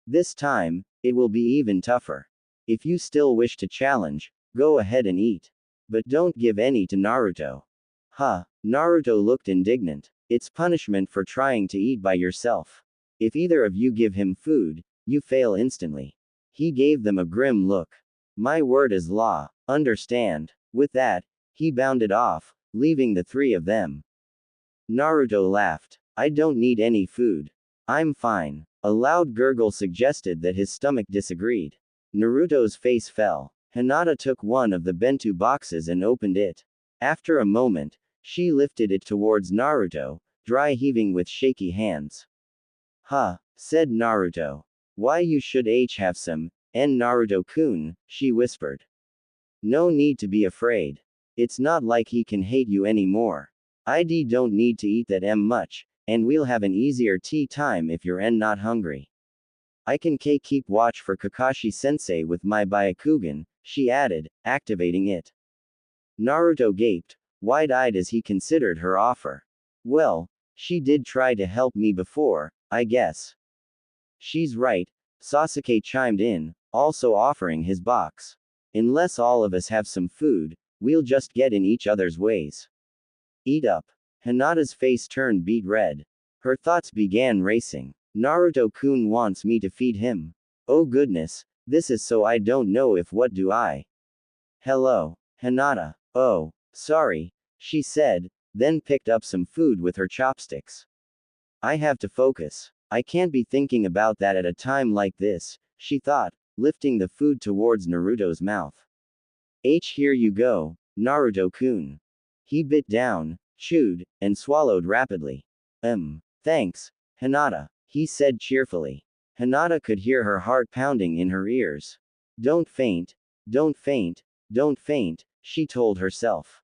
[SPEAKER 1] This time, it will be even tougher. If you still wish to challenge, go ahead and eat. But don't give any to Naruto. Huh, Naruto looked indignant. It's punishment for trying to eat by yourself. If either of you give him food, you fail instantly. He gave them a grim look. My word is law, understand? With that, he bounded off, leaving the three of them. Naruto laughed. I don't need any food. I'm fine. A loud gurgle suggested that his stomach disagreed. Naruto's face fell. Hinata took one of the bento boxes and opened it. After a moment, she lifted it towards Naruto, dry heaving with shaky hands. Huh, said Naruto. Why you should have some, Naruto-kun, she whispered. No need to be afraid. It's not like he can hate you anymore. I don't need to eat that much, and we'll have an easier tea time if you're not hungry. I can keep watch for Kakashi-sensei with my Byakugan, she added, activating it. Naruto gaped, wide-eyed as he considered her offer. Well, she did try to help me before, I guess. She's right, Sasuke chimed in, also offering his box. Unless all of us have some food, we'll just get in each other's ways. Eat up. Hinata's face turned beet red. Her thoughts began racing. Naruto-kun wants me to feed him. Oh goodness, this is so I don't know if what do I. Hello, Hinata. Oh, sorry, she said, then picked up some food with her chopsticks. I have to focus. I can't be thinking about that at a time like this, she thought, lifting the food towards Naruto's mouth. Here you go, Naruto-kun. He bit down, chewed, and swallowed rapidly. Thanks, Hinata, he said cheerfully. Hinata could hear her heart pounding in her ears. Don't faint, don't faint, don't faint, she told herself.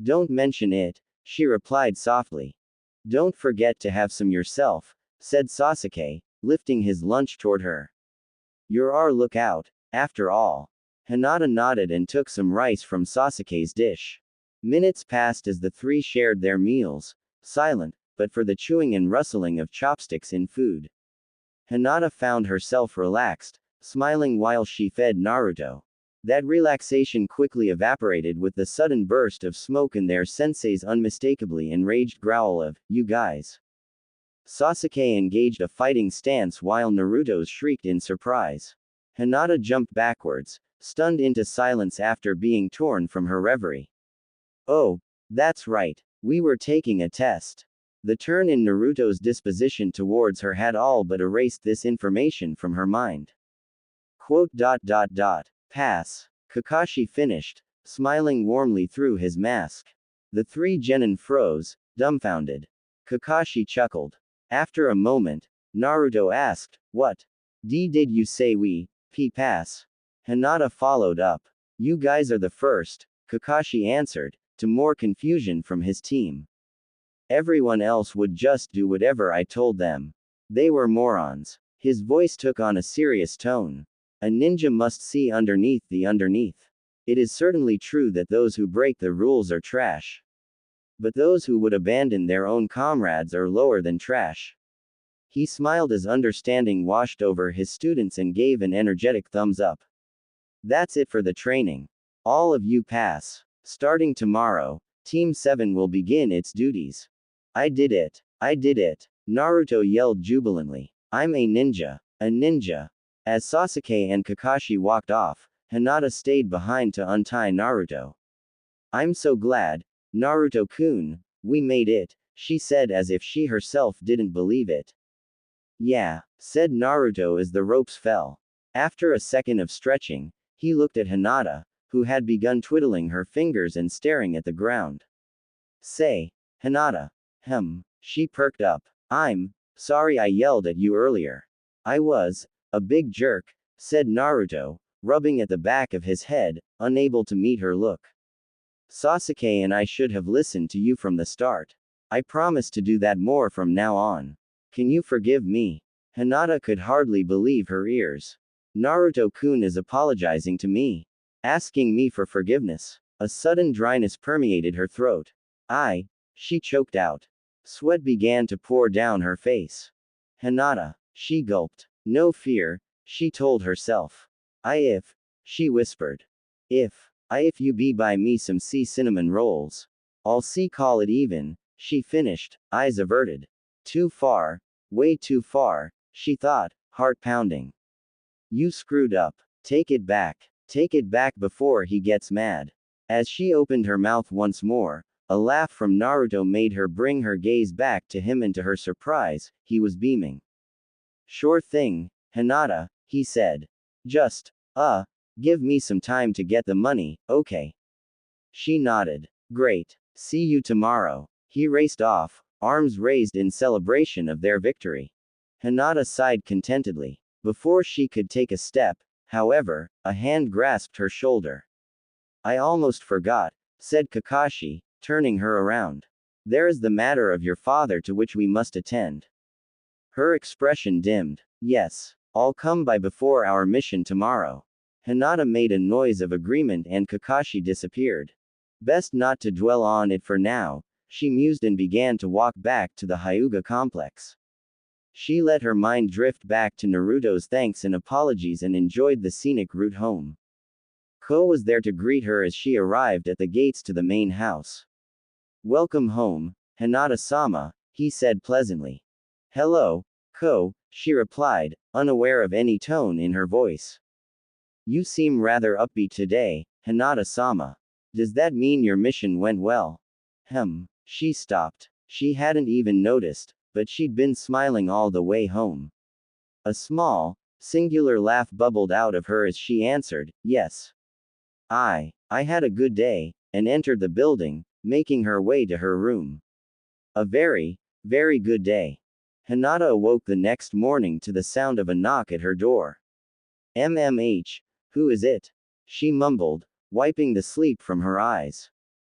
[SPEAKER 1] Don't mention it, she replied softly. Don't forget to have some yourself, said Sasuke, lifting his lunch toward her. You're our lookout, after all. Hinata nodded and took some rice from Sasuke's dish. Minutes passed as the three shared their meals, silent, but for the chewing and rustling of chopsticks in food. Hinata found herself relaxed, smiling while she fed Naruto. That relaxation quickly evaporated with the sudden burst of smoke and their sensei's unmistakably enraged growl of, "You guys." Sasuke engaged a fighting stance while Naruto's shrieked in surprise. Hinata jumped backwards, stunned into silence after being torn from her reverie. Oh, that's right, we were taking a test. The turn in Naruto's disposition towards her had all but erased this information from her mind. Quote. Pass. Kakashi finished, smiling warmly through his mask. The three genin froze, dumbfounded. Kakashi chuckled. After a moment, Naruto asked, "What? Did you say we pass?" Hinata followed up. "You guys are the first," Kakashi answered, to more confusion from his team. "Everyone else would just do whatever I told them. They were morons." His voice took on a serious tone. A ninja must see underneath the underneath. It is certainly true that those who break the rules are trash. But those who would abandon their own comrades are lower than trash. He smiled as understanding washed over his students and gave an energetic thumbs up. "That's it for the training. All of you pass. Starting tomorrow, Team 7 will begin its duties." "I did it! I did it!" Naruto yelled jubilantly. "I'm a ninja! A ninja!" As Sasuke and Kakashi walked off, Hinata stayed behind to untie Naruto. "I'm so glad, Naruto-kun, we made it," she said as if she herself didn't believe it. "Yeah," said Naruto as the ropes fell. After a second of stretching, he looked at Hinata, who had begun twiddling her fingers and staring at the ground. "Say, Hinata." She perked up. "I'm sorry I yelled at you earlier. I was a big jerk," said Naruto, rubbing at the back of his head, unable to meet her look. "Sasuke and I should have listened to you from the start. I promise to do that more from now on. Can you forgive me?" Hinata could hardly believe her ears. "Naruto-kun is apologizing to me. Asking me for forgiveness." A sudden dryness permeated her throat. She choked out. Sweat began to pour down her face. "Hinata." She gulped. "No fear," she told herself. She whispered. If you be by me some sea cinnamon rolls. I'll see call it even," she finished, eyes averted. "Too far. Way too far," she thought, heart pounding. "You screwed up. Take it back. Take it back before he gets mad." As she opened her mouth once more, a laugh from Naruto made her bring her gaze back to him, and to her surprise, he was beaming. "Sure thing, Hinata," he said. "Just, give me some time to get the money, okay?" She nodded. "Great. See you tomorrow." He raced off, arms raised in celebration of their victory. Hinata sighed contentedly. Before she could take a step, however, a hand grasped her shoulder. "I almost forgot," said Kakashi, turning her around. "There is the matter of your father to which we must attend." Her expression dimmed. "Yes. I'll come by before our mission tomorrow." Hinata made a noise of agreement and Kakashi disappeared. Best not to dwell on it for now, she mused and began to walk back to the Hyuga complex. She let her mind drift back to Naruto's thanks and apologies and enjoyed the scenic route home. Ko was there to greet her as she arrived at the gates to the main house. "Welcome home, Hinata-sama," he said pleasantly. "Hello, Ko," she replied, unaware of any tone in her voice. "You seem rather upbeat today, Hinata-sama. Does that mean your mission went well?" She stopped. She hadn't even noticed, but she'd been smiling all the way home. A small, singular laugh bubbled out of her as she answered, "Yes. I had a good day," and entered the building, making her way to her room. A very, very good day. Hinata awoke the next morning to the sound of a knock at her door. Who is it?" she mumbled, wiping the sleep from her eyes.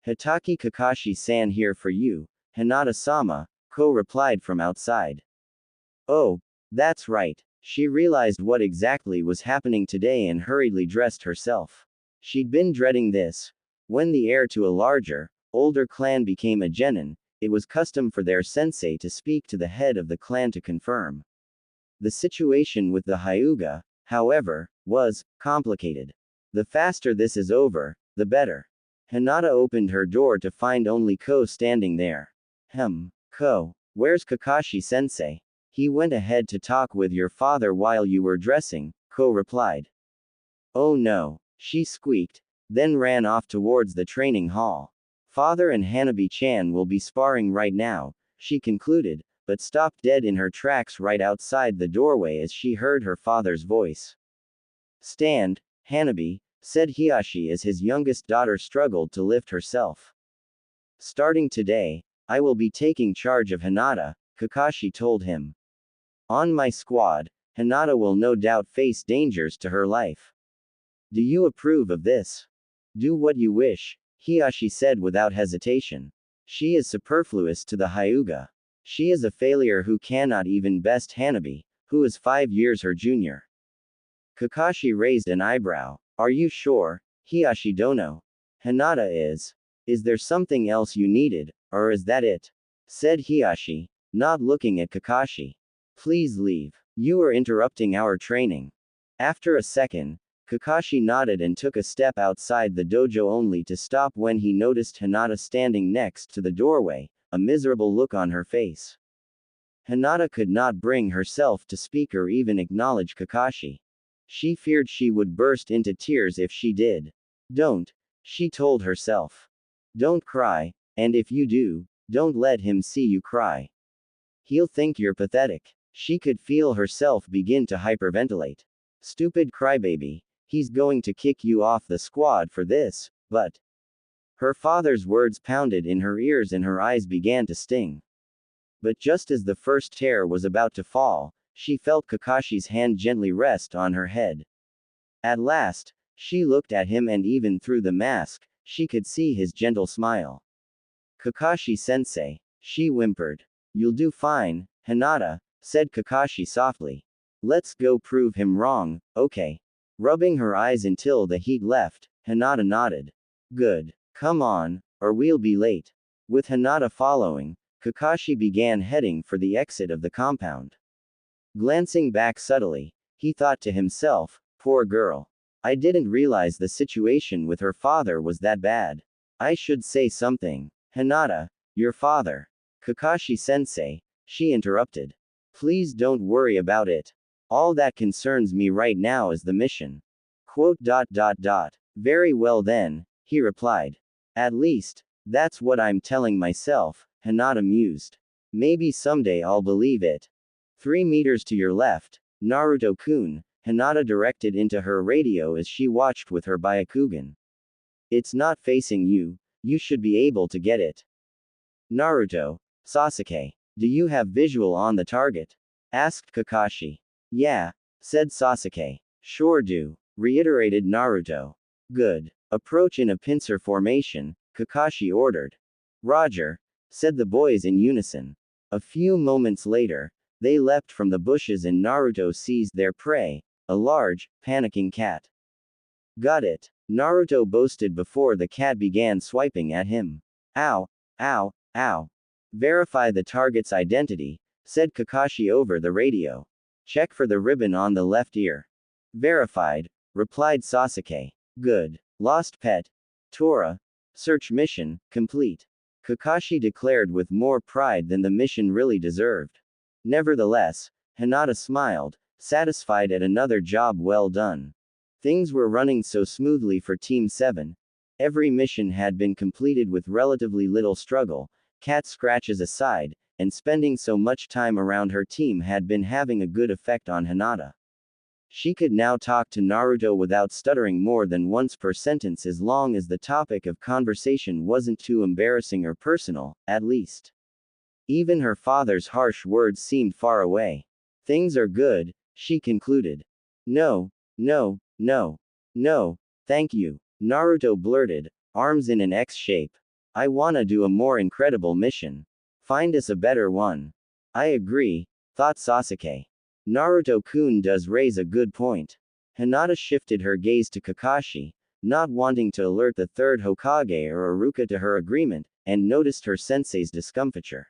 [SPEAKER 1] "Hitaki Kakashi-san here for you, Hinata-sama," Ko replied from outside. "Oh, that's right." She realized what exactly was happening today and hurriedly dressed herself. She'd been dreading this. When the heir to a larger, older clan became a genin, it was custom for their sensei to speak to the head of the clan to confirm. The situation with the Hyuga, however, was complicated. The faster this is over, the better. Hinata opened her door to find only Ko standing there. Ko, where's Kakashi-sensei?" "He went ahead to talk with your father while you were dressing," Ko replied. "Oh no," she squeaked, then ran off towards the training hall. "Father and Hanabi-chan will be sparring right now," she concluded, but stopped dead in her tracks right outside the doorway as she heard her father's voice. Stand, Hanabi, said Hiashi as his youngest daughter struggled to lift herself. Starting today, I will be taking charge of Hinata, Kakashi told him. On my squad, Hinata will no doubt face dangers to her life. Do you approve of this? Do what you wish, Hiashi said without hesitation. She is superfluous to the Hyuga. She is a failure who cannot even best Hanabi, who is 5 years her junior. Kakashi raised an eyebrow. Are you sure, Hiashi Dono? Hinata is. Is there something else you needed, or is that it? Said Hiashi, not looking at Kakashi. Please leave. You are interrupting our training. After a second, Kakashi nodded and took a step outside the dojo only to stop when he noticed Hinata standing next to the doorway, a miserable look on her face. Hinata could not bring herself to speak or even acknowledge Kakashi. She feared she would burst into tears if she did. Don't, she told herself. Don't cry, and if you do, don't let him see you cry. He'll think you're pathetic. She could feel herself begin to hyperventilate. Stupid crybaby, he's going to kick you off the squad for this, but. Her father's words pounded in her ears and her eyes began to sting. But just as the first tear was about to fall, she felt Kakashi's hand gently rest on her head. At last, she looked at him and even through the mask, she could see his gentle smile. Kakashi-sensei, she whimpered. You'll do fine, Hinata, said Kakashi softly. Let's go prove him wrong, okay. Rubbing her eyes until the heat left, Hinata nodded. Good. Come on, or we'll be late. With Hinata following, Kakashi began heading for the exit of the compound. Glancing back subtly, he thought to himself, poor girl. I didn't realize the situation with her father was that bad. I should say something. Hinata, your father. Kakashi-sensei, she interrupted. Please don't worry about it. All that concerns me right now is the mission. Quote. Very well then, he replied. At least, that's what I'm telling myself, Hinata mused. Maybe someday I'll believe it. 3 meters to your left, Naruto-kun, Hinata directed into her radio as she watched with her Byakugan. It's not facing you, you should be able to get it. Naruto, Sasuke, do you have visual on the target? Asked Kakashi. Yeah, said Sasuke. Sure do, reiterated Naruto. Good. Approach in a pincer formation, Kakashi ordered. Roger, said the boys in unison. A few moments later, they leapt from the bushes and Naruto seized their prey, a large, panicking cat. Got it, Naruto boasted before the cat began swiping at him. Ow, ow, ow. Verify the target's identity, said Kakashi over the radio. Check for the ribbon on the left ear. Verified, replied Sasuke. Good. Lost pet. Tora. Search mission, complete. Kakashi declared with more pride than the mission really deserved. Nevertheless, Hinata smiled, satisfied at another job well done. Things were running so smoothly for Team 7. Every mission had been completed with relatively little struggle, cat scratches aside, and spending so much time around her team had been having a good effect on Hinata. She could now talk to Naruto without stuttering more than once per sentence as long as the topic of conversation wasn't too embarrassing or personal, at least. Even her father's harsh words seemed far away. Things are good, she concluded. No, no, no, no, thank you, Naruto blurted, arms in an X shape. I wanna do a more incredible mission. Find us a better one. I agree, thought Sasuke. Naruto-kun does raise a good point. Hinata shifted her gaze to Kakashi, not wanting to alert the third Hokage or Iruka to her agreement, and noticed her sensei's discomfiture.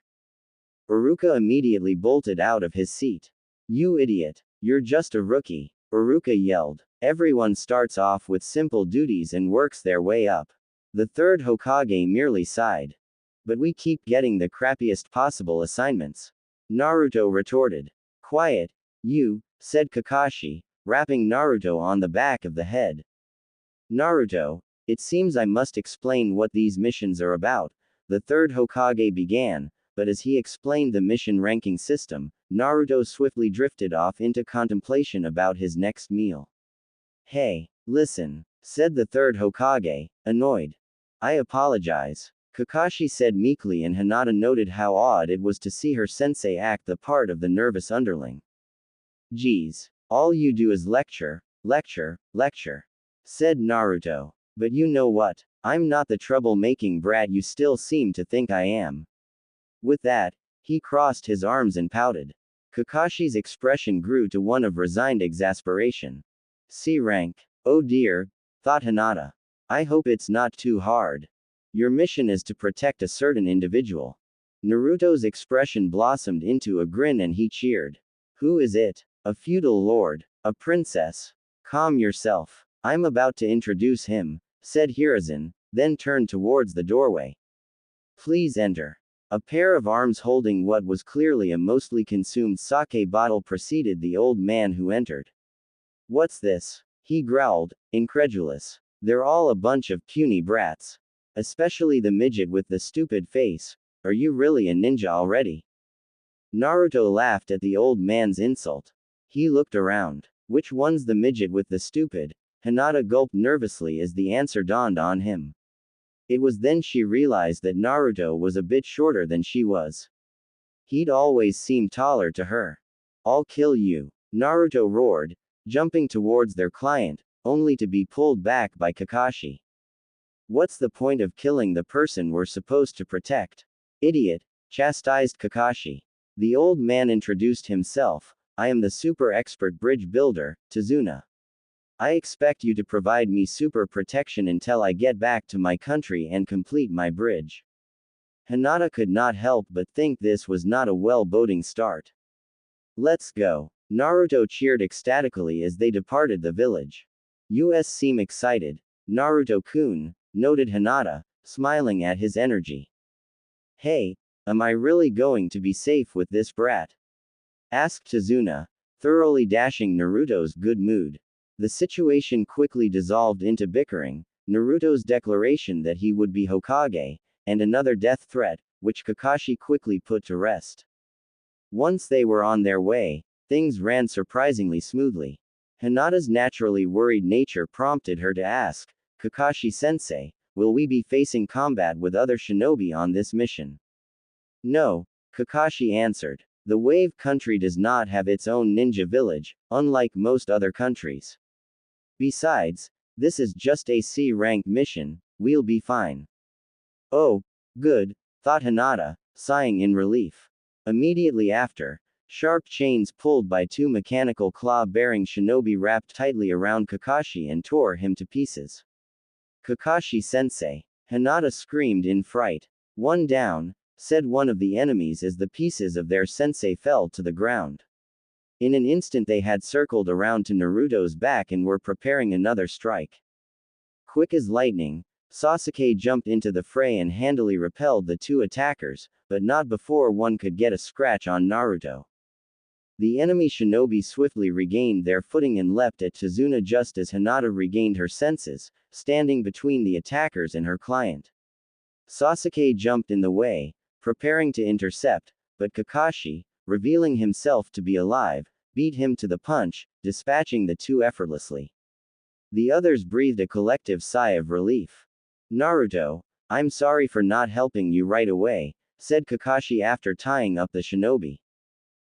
[SPEAKER 1] Iruka immediately bolted out of his seat. You idiot, you're just a rookie, Iruka yelled. Everyone starts off with simple duties and works their way up. The third Hokage merely sighed. But we keep getting the crappiest possible assignments. Naruto retorted. Quiet, you, said Kakashi, rapping Naruto on the back of the head. Naruto, it seems I must explain what these missions are about, the third Hokage began, but as he explained the mission ranking system, Naruto swiftly drifted off into contemplation about his next meal. Hey, listen, said the third Hokage, annoyed. I apologize, Kakashi said meekly, and Hinata noted how odd it was to see her sensei act the part of the nervous underling. Geez, all you do is lecture, lecture, lecture, said Naruto. But you know what? I'm not the trouble-making brat you still seem to think I am. With that, he crossed his arms and pouted. Kakashi's expression grew to one of resigned exasperation. C rank. Oh dear, thought Hinata. I hope it's not too hard. Your mission is to protect a certain individual. Naruto's expression blossomed into a grin and he cheered. Who is it? A feudal lord? A princess? Calm yourself. I'm about to introduce him, said Hiruzen, then turned towards the doorway. Please enter. A pair of arms holding what was clearly a mostly consumed sake bottle preceded the old man who entered. What's this? He growled, incredulous. They're all a bunch of puny brats. Especially the midget with the stupid face. Are you really a ninja already? Naruto laughed at the old man's insult. He looked around. Which one's the midget with the stupid? Hinata gulped nervously as the answer dawned on him. It was then she realized that Naruto was a bit shorter than she was. He'd always seemed taller to her. I'll kill you, Naruto roared, jumping towards their client, only to be pulled back by Kakashi. What's the point of killing the person we're supposed to protect? Idiot, chastised Kakashi. The old man introduced himself. I am the super expert bridge builder, Tazuna. I expect you to provide me super protection until I get back to my country and complete my bridge. Hinata could not help but think this was not a well-boding start. Let's go. Naruto cheered ecstatically as they departed the village. You seem excited, Naruto-kun, noted Hinata, smiling at his energy. Hey, am I really going to be safe with this brat? Asked Tazuna, thoroughly dashing Naruto's good mood. The situation quickly dissolved into bickering, Naruto's declaration that he would be Hokage, and another death threat, which Kakashi quickly put to rest. Once they were on their way, things ran surprisingly smoothly. Hinata's naturally worried nature prompted her to ask, Kakashi-sensei, will we be facing combat with other shinobi on this mission? No, Kakashi answered. The Wave Country does not have its own ninja village, unlike most other countries. Besides, this is just a C-rank mission, we'll be fine. Oh, good, thought Hinata, sighing in relief. Immediately after, sharp chains pulled by two mechanical claw-bearing shinobi wrapped tightly around Kakashi and tore him to pieces. Kakashi-sensei, Hinata screamed in fright. One down, said one of the enemies as the pieces of their sensei fell to the ground. In an instant they had circled around to Naruto's back and were preparing another strike. Quick as lightning, Sasuke jumped into the fray and handily repelled the two attackers, but not before one could get a scratch on Naruto. The enemy shinobi swiftly regained their footing and leapt at Tazuna just as Hinata regained her senses, standing between the attackers and her client. Sasuke jumped in the way, preparing to intercept, but Kakashi, revealing himself to be alive, beat him to the punch, dispatching the two effortlessly. The others breathed a collective sigh of relief. Naruto, I'm sorry for not helping you right away, said Kakashi after tying up the shinobi.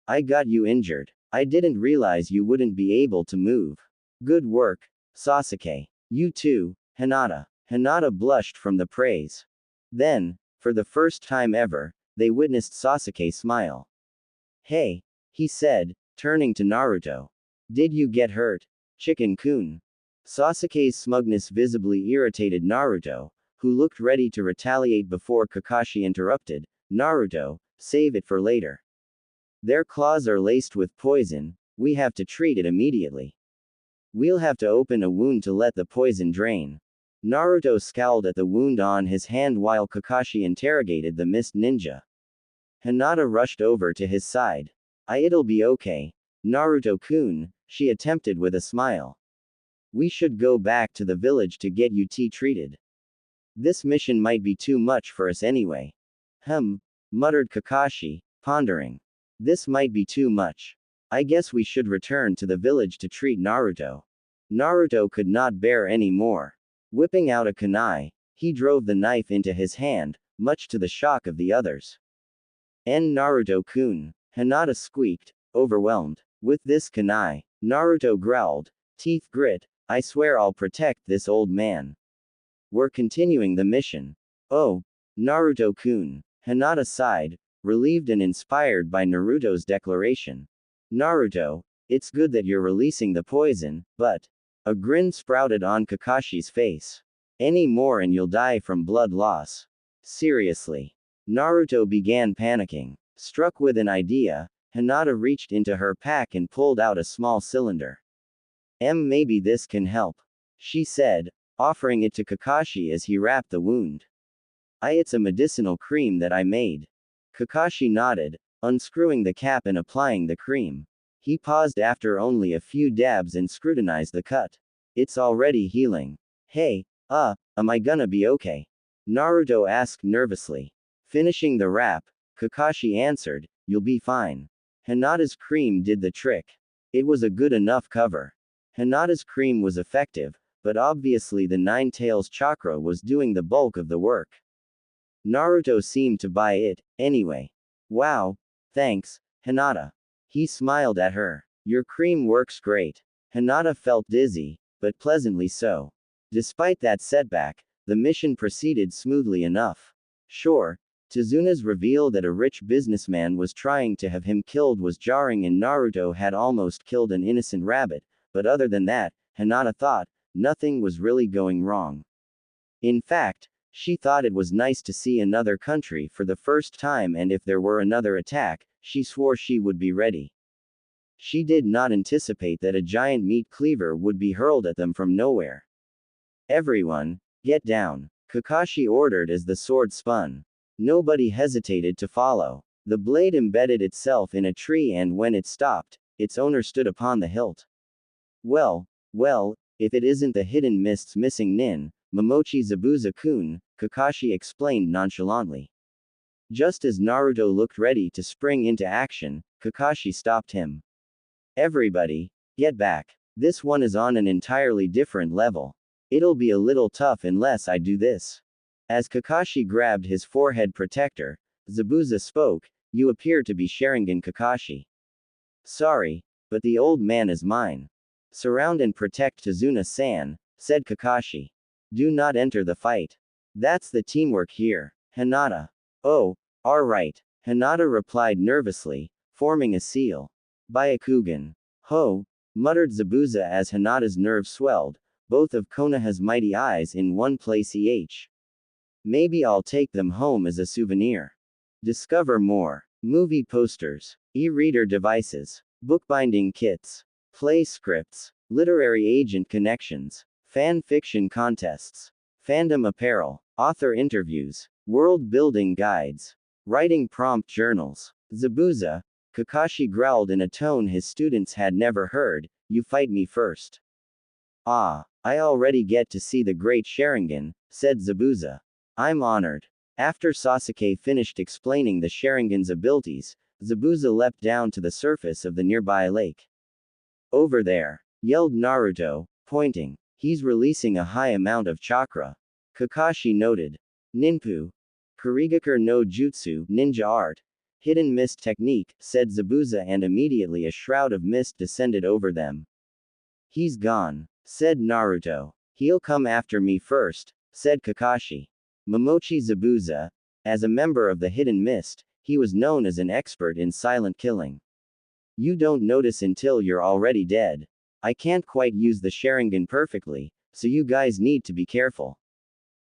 [SPEAKER 1] I got you injured. I didn't realize you wouldn't be able to move. Good work, Sasuke. You too, Hinata. Hinata blushed from the praise. Then, for the first time ever, they witnessed Sasuke smile. Hey, he said, turning to Naruto. Did you get hurt, Chicken-kun? Sasuke's smugness visibly irritated Naruto, who looked ready to retaliate before Kakashi interrupted. Naruto, save it for later. Their claws are laced with poison, we have to treat it immediately. We'll have to open a wound to let the poison drain. Naruto scowled at the wound on his hand while Kakashi interrogated the mist ninja. Hinata rushed over to his side. It'll be okay, Naruto-kun, she attempted with a smile. We should go back to the village to get you treated. This mission might be too much for us anyway. muttered Kakashi, pondering. This might be too much. I guess we should return to the village to treat Naruto. Naruto could not bear any more. Whipping out a kunai, he drove the knife into his hand, much to the shock of the others. Naruto-kun, Hinata squeaked, overwhelmed. With this kunai, Naruto growled, teeth grit, I swear I'll protect this old man. We're continuing the mission. Oh, Naruto-kun, Hinata sighed, relieved and inspired by Naruto's declaration. Naruto, it's good that you're releasing the poison, but... A grin sprouted on Kakashi's face. Any more and you'll die from blood loss. Seriously. Naruto began panicking. Struck with an idea, Hinata reached into her pack and pulled out a small cylinder. Maybe this can help, she said, offering it to Kakashi as he wrapped the wound. It's a medicinal cream that I made. Kakashi nodded, unscrewing the cap and applying the cream. He paused after only a few dabs and scrutinized the cut. It's already healing. Hey, am I gonna be okay? Naruto asked nervously. Finishing the wrap, Kakashi answered, you'll be fine. Hinata's cream did the trick. It was a good enough cover. Hinata's cream was effective, but obviously the Nine Tails chakra was doing the bulk of the work. Naruto seemed to buy it, anyway. Wow, thanks, Hinata. He smiled at her. Your cream works great. Hinata felt dizzy, but pleasantly so. Despite that setback, the mission proceeded smoothly enough. Sure, Tezuna's reveal that a rich businessman was trying to have him killed was jarring and Naruto had almost killed an innocent rabbit, but other than that, Hinata thought, nothing was really going wrong. In fact, she thought it was nice to see another country for the first time, and if there were another attack, she swore she would be ready. She did not anticipate that a giant meat cleaver would be hurled at them from nowhere. Everyone, get down, Kakashi ordered as the sword spun. Nobody hesitated to follow. The blade embedded itself in a tree, and when it stopped, its owner stood upon the hilt. Well, if it isn't the hidden mist's missing nin, Momochi Zabuza-kun, Kakashi explained nonchalantly. Just as Naruto looked ready to spring into action, Kakashi stopped him. Everybody, get back. This one is on an entirely different level. It'll be a little tough unless I do this. As Kakashi grabbed his forehead protector, Zabuza spoke, you appear to be Sharingan Kakashi. Sorry, but the old man is mine. Surround and protect Tezuna-san, said Kakashi. Do not enter the fight. That's the teamwork here, Hinata. Oh, alright, Hinata replied nervously, forming a seal. Byakugan. Ho, muttered Zabuza as Hinata's nerves swelled, both of Konoha's mighty eyes in one place. Maybe I'll take them home as a souvenir. Discover more. Movie posters, e-reader devices, bookbinding kits, play scripts, literary agent connections, fan fiction contests, fandom apparel, author interviews, world-building guides, writing prompt journals. Zabuza, Kakashi growled in a tone his students had never heard, you fight me first. I already get to see the great Sharingan, said Zabuza. I'm honored. After Sasuke finished explaining the Sharingan's abilities, Zabuza leapt down to the surface of the nearby lake. Over there, yelled Naruto, pointing. He's releasing a high amount of chakra. Kakashi noted. Ninpu. Kurigakur no Jutsu, ninja art. Hidden mist technique, said Zabuza, and immediately a shroud of mist descended over them. He's gone, said Naruto. He'll come after me first, said Kakashi. Momochi Zabuza. As a member of the Hidden Mist, he was known as an expert in silent killing. You don't notice until you're already dead. I can't quite use the Sharingan perfectly, so you guys need to be careful.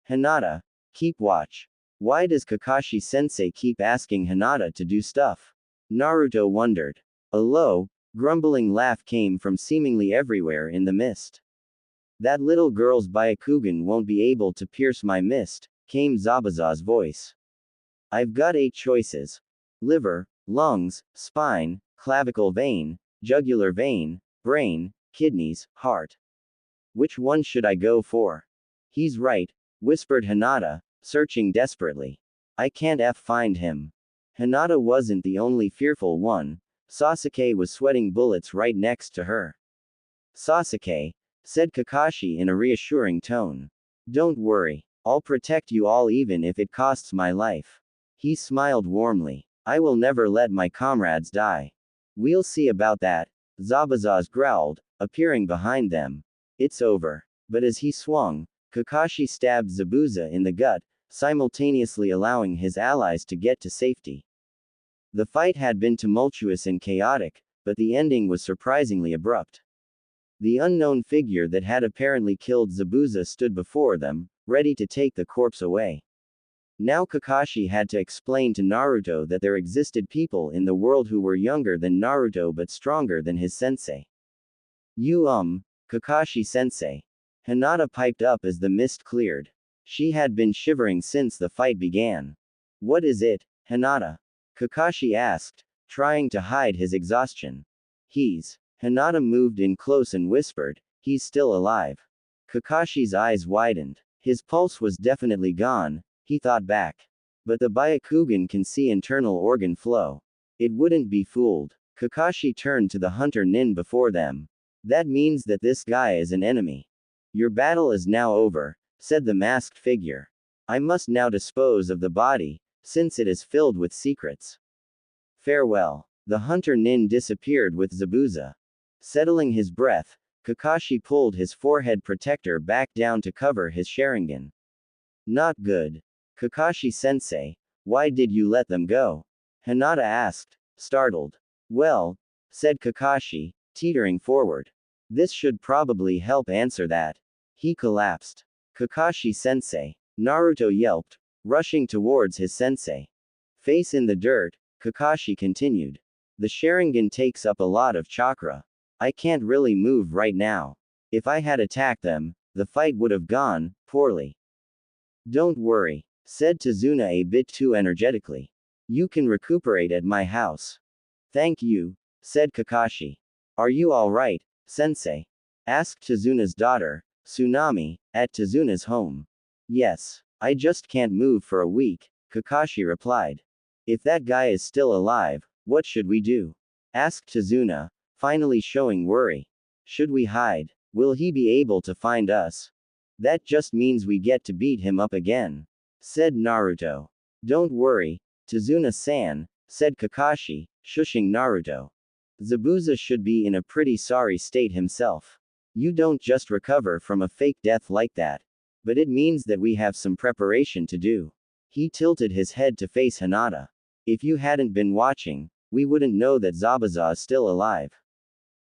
[SPEAKER 1] Hinata, keep watch. Why does Kakashi-sensei keep asking Hinata to do stuff? Naruto wondered. A low, grumbling laugh came from seemingly everywhere in the mist. That little girl's Byakugan won't be able to pierce my mist, came Zabuza's voice. I've got 8 choices. Liver, lungs, spine, clavicle vein, jugular vein, brain, kidneys, heart. Which one should I go for? He's right, whispered Hinata, searching desperately. I can't find him. Hinata wasn't the only fearful one. Sasuke was sweating bullets right next to her. Sasuke, said Kakashi in a reassuring tone. Don't worry. I'll protect you all even if it costs my life. He smiled warmly. I will never let my comrades die. We'll see about that, Zabazaz growled, appearing behind them. It's over. But as he swung, Kakashi stabbed Zabuza in the gut, simultaneously allowing his allies to get to safety. The fight had been tumultuous and chaotic, but the ending was surprisingly abrupt. The unknown figure that had apparently killed Zabuza stood before them, ready to take the corpse away. Now Kakashi had to explain to Naruto that there existed people in the world who were younger than Naruto but stronger than his sensei. Kakashi-sensei. Hinata piped up as the mist cleared. She had been shivering since the fight began. What is it, Hinata? Kakashi asked, trying to hide his exhaustion. Hinata moved in close and whispered, he's still alive. Kakashi's eyes widened. His pulse was definitely gone, he thought back. But the Byakugan can see internal organ flow. It wouldn't be fooled. Kakashi turned to the hunter nin before them. That means that this guy is an enemy. Your battle is now over, said the masked figure. I must now dispose of the body, since it is filled with secrets. Farewell. The hunter nin disappeared with Zabuza. Settling his breath, Kakashi pulled his forehead protector back down to cover his Sharingan. Not good. Kakashi-sensei, why did you let them go? Hinata asked, startled. Well, said Kakashi, teetering forward. This should probably help answer that. He collapsed. Kakashi-sensei. Naruto yelped, rushing towards his sensei. Face in the dirt, Kakashi continued. The Sharingan takes up a lot of chakra. I can't really move right now. If I had attacked them, the fight would have gone poorly. Don't worry, said Tazuna a bit too energetically. You can recuperate at my house. Thank you, said Kakashi. Are you alright, sensei? Asked Tazuna's daughter, Tsunami, at Tazuna's home. Yes, I just can't move for a week, Kakashi replied. If that guy is still alive, what should we do? Asked Tazuna, finally showing worry. Should we hide? Will he be able to find us? That just means we get to beat him up again, said Naruto. Don't worry, Tazuna-san, said Kakashi, shushing Naruto. Zabuza should be in a pretty sorry state himself. You don't just recover from a fake death like that. But it means that we have some preparation to do. He tilted his head to face Hinata. If you hadn't been watching, we wouldn't know that Zabuza is still alive.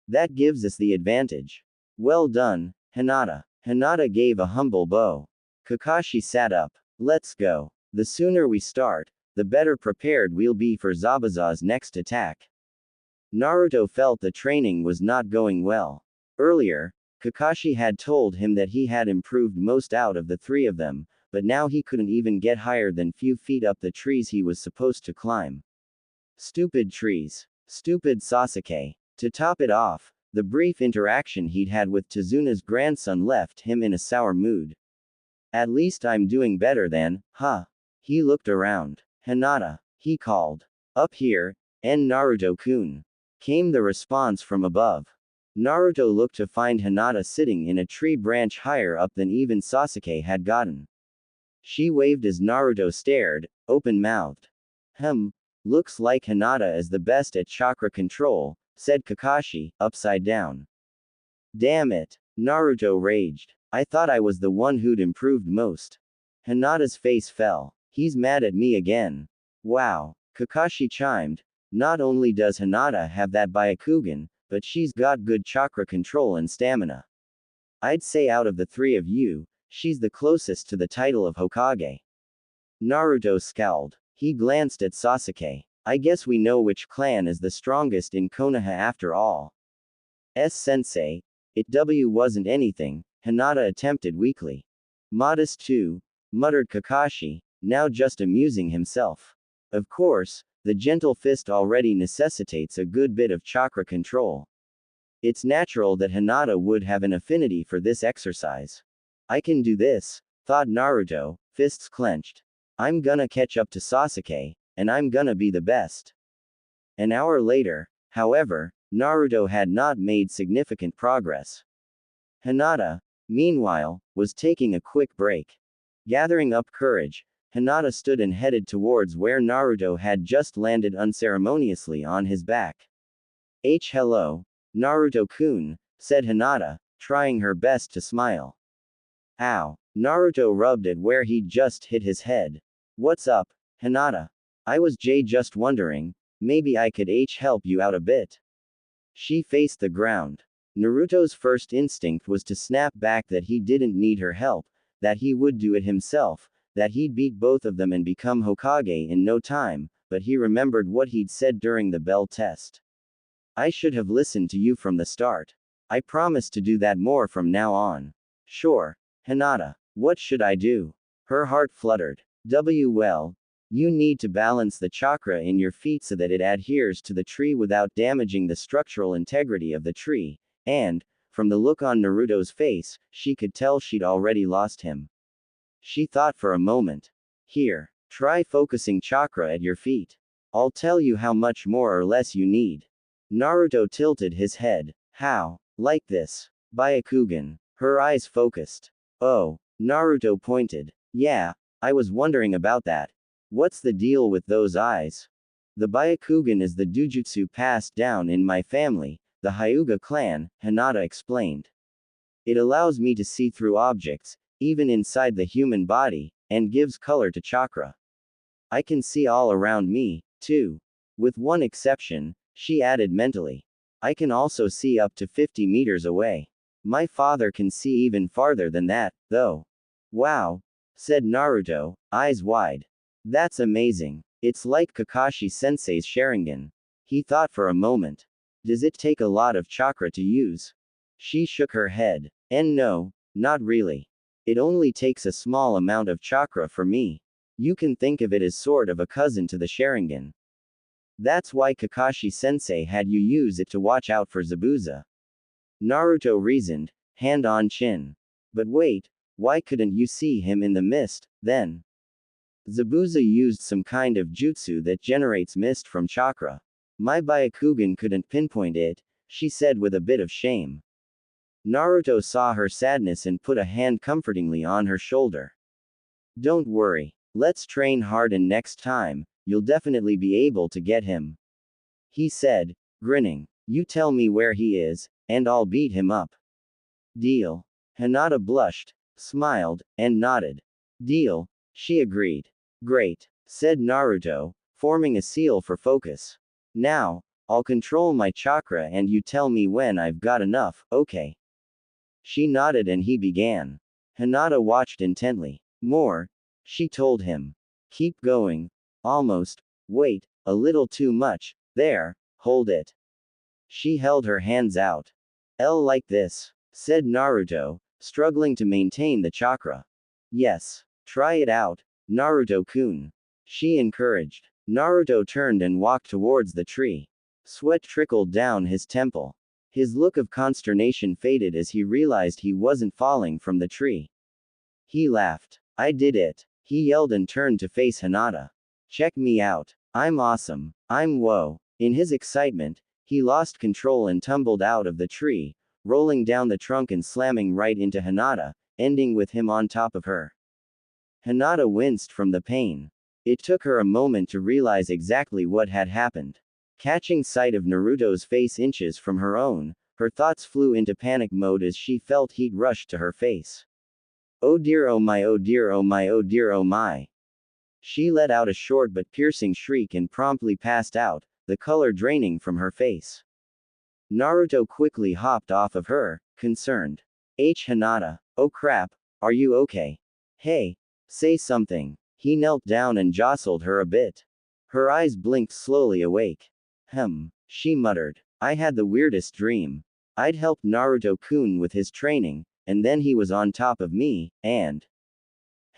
[SPEAKER 1] That gives us the advantage. Well done, Hinata. Hinata gave a humble bow. Kakashi sat up. Let's go. The sooner we start, the better prepared we'll be for Zabuza's next attack. Naruto felt the training was not going well. Earlier, Kakashi had told him that he had improved most out of the three of them, but now he couldn't even get higher than few feet up the trees he was supposed to climb. Stupid trees. Stupid Sasuke. To top it off, the brief interaction he'd had with Tazuna's grandson left him in a sour mood. At least I'm doing better than, huh? He looked around. Hinata, he called. Up here, Naruto-kun. Came the response from above. Naruto looked to find Hinata sitting in a tree branch higher up than even Sasuke had gotten. She waved as Naruto stared, open-mouthed. Looks like Hinata is the best at chakra control, said Kakashi, upside down. Damn it, Naruto raged. I thought I was the one who'd improved most. Hinata's face fell. He's mad at me again. Wow, Kakashi chimed. Not only does Hinata have that Byakugan, but she's got good chakra control and stamina. I'd say out of the three of you, she's the closest to the title of Hokage. Naruto scowled. He glanced at Sasuke. I guess we know which clan is the strongest in Konoha after all. Sensei. It wasn't anything, Hinata attempted weakly. Modest too, muttered Kakashi, now just amusing himself. Of course, the gentle fist already necessitates a good bit of chakra control. It's natural that Hinata would have an affinity for this exercise. I can do this, thought Naruto, fists clenched. I'm gonna catch up to Sasuke, and I'm gonna be the best. An hour later, however, Naruto had not made significant progress. Hinata, meanwhile, was taking a quick break. Gathering up courage, Hinata stood and headed towards where Naruto had just landed unceremoniously on his back. Hello, Naruto-kun, said Hinata, trying her best to smile. Ow. Naruto rubbed at where he'd just hit his head. What's up, Hinata? I was just wondering, maybe I could help you out a bit. She faced the ground. Naruto's first instinct was to snap back that he didn't need her help, that he would do it himself, that he'd beat both of them and become Hokage in no time, but he remembered what he'd said during the bell test. I should have listened to you from the start. I promise to do that more from now on. Sure, Hinata. What should I do? Her heart fluttered. Well, you need to balance the chakra in your feet so that it adheres to the tree without damaging the structural integrity of the tree, and, from the look on Naruto's face, she could tell she'd already lost him. She thought for a moment. Here, try focusing chakra at your feet. I'll tell you how much more or less you need. Naruto tilted his head. How? Like this. Byakugan. Her eyes focused. Oh. Naruto pointed. Yeah, I was wondering about that. What's the deal with those eyes? The Byakugan is the dujutsu passed down in my family, the Hyuga clan, Hinata explained. It allows me to see through objects, even inside the human body, and gives color to chakra. I can see all around me, too. With one exception, she added mentally. I can also see up to 50 meters away. My father can see even farther than that, though. Wow, said Naruto, eyes wide. That's amazing. It's like Kakashi-sensei's Sharingan. He thought for a moment. Does it take a lot of chakra to use? She shook her head. And no, not really. It only takes a small amount of chakra for me. You can think of it as sort of a cousin to the Sharingan. That's why Kakashi-sensei had you use it to watch out for Zabuza. Naruto reasoned, hand on chin. But wait, why couldn't you see him in the mist, then? Zabuza used some kind of jutsu that generates mist from chakra. My Byakugan couldn't pinpoint it, she said with a bit of shame. Naruto saw her sadness and put a hand comfortingly on her shoulder. Don't worry. Let's train hard and next time, you'll definitely be able to get him. He said, grinning. You tell me where he is, and I'll beat him up. Deal. Hinata blushed, smiled, and nodded. Deal, she agreed. Great, said Naruto, forming a seal for focus. Now, I'll control my chakra and you tell me when I've got enough, okay? She nodded and he began. Hinata watched intently. More, she told him. Keep going. Almost. Wait, a little too much. There, hold it. She held her hands out. Like this, said Naruto, struggling to maintain the chakra. Yes, try it out, Naruto-kun. She encouraged. Naruto turned and walked towards the tree. Sweat trickled down his temple. His look of consternation faded as he realized he wasn't falling from the tree. He laughed. I did it, he yelled and turned to face Hinata. Check me out. I'm awesome. I'm whoa. In his excitement, he lost control and tumbled out of the tree, rolling down the trunk and slamming right into Hinata, ending with him on top of her. Hinata winced from the pain. It took her a moment to realize exactly what had happened. Catching sight of Naruto's face inches from her own, her thoughts flew into panic mode as she felt heat rush to her face. Oh dear, oh my, oh dear, oh my, oh dear, oh my. She let out a short but piercing shriek and promptly passed out, the color draining from her face. Naruto quickly hopped off of her, concerned. Hinata. Oh crap, are you okay? Hey, say something. He knelt down and jostled her a bit. Her eyes blinked slowly awake. She muttered. I had the weirdest dream. I'd helped Naruto-kun with his training, and then he was on top of me, and...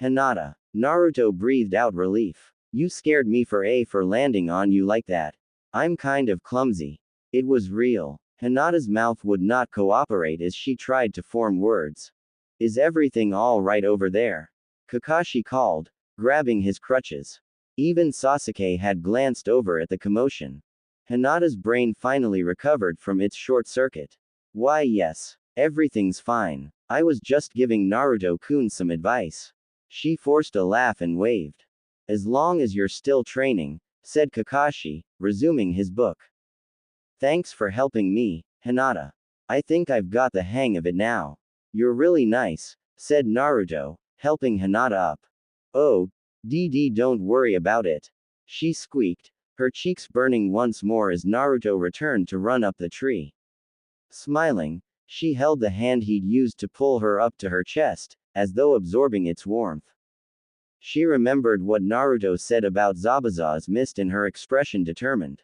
[SPEAKER 1] Hinata. Naruto breathed out relief. You scared me for landing on you like that. I'm kind of clumsy. It was real. Hinata's mouth would not cooperate as she tried to form words. Is everything all right over there? Kakashi called, grabbing his crutches. Even Sasuke had glanced over at the commotion. Hinata's brain finally recovered from its short circuit. Why yes. Everything's fine. I was just giving Naruto-kun some advice. She forced a laugh and waved. As long as you're still training, said Kakashi, resuming his book. Thanks for helping me, Hinata. I think I've got the hang of it now. You're really nice, said Naruto, helping Hinata up. Oh, don't worry about it. She squeaked, her cheeks burning once more as Naruto returned to run up the tree. Smiling, she held the hand he'd used to pull her up to her chest, as though absorbing its warmth. She remembered what Naruto said about Zabuza's mist and her expression determined.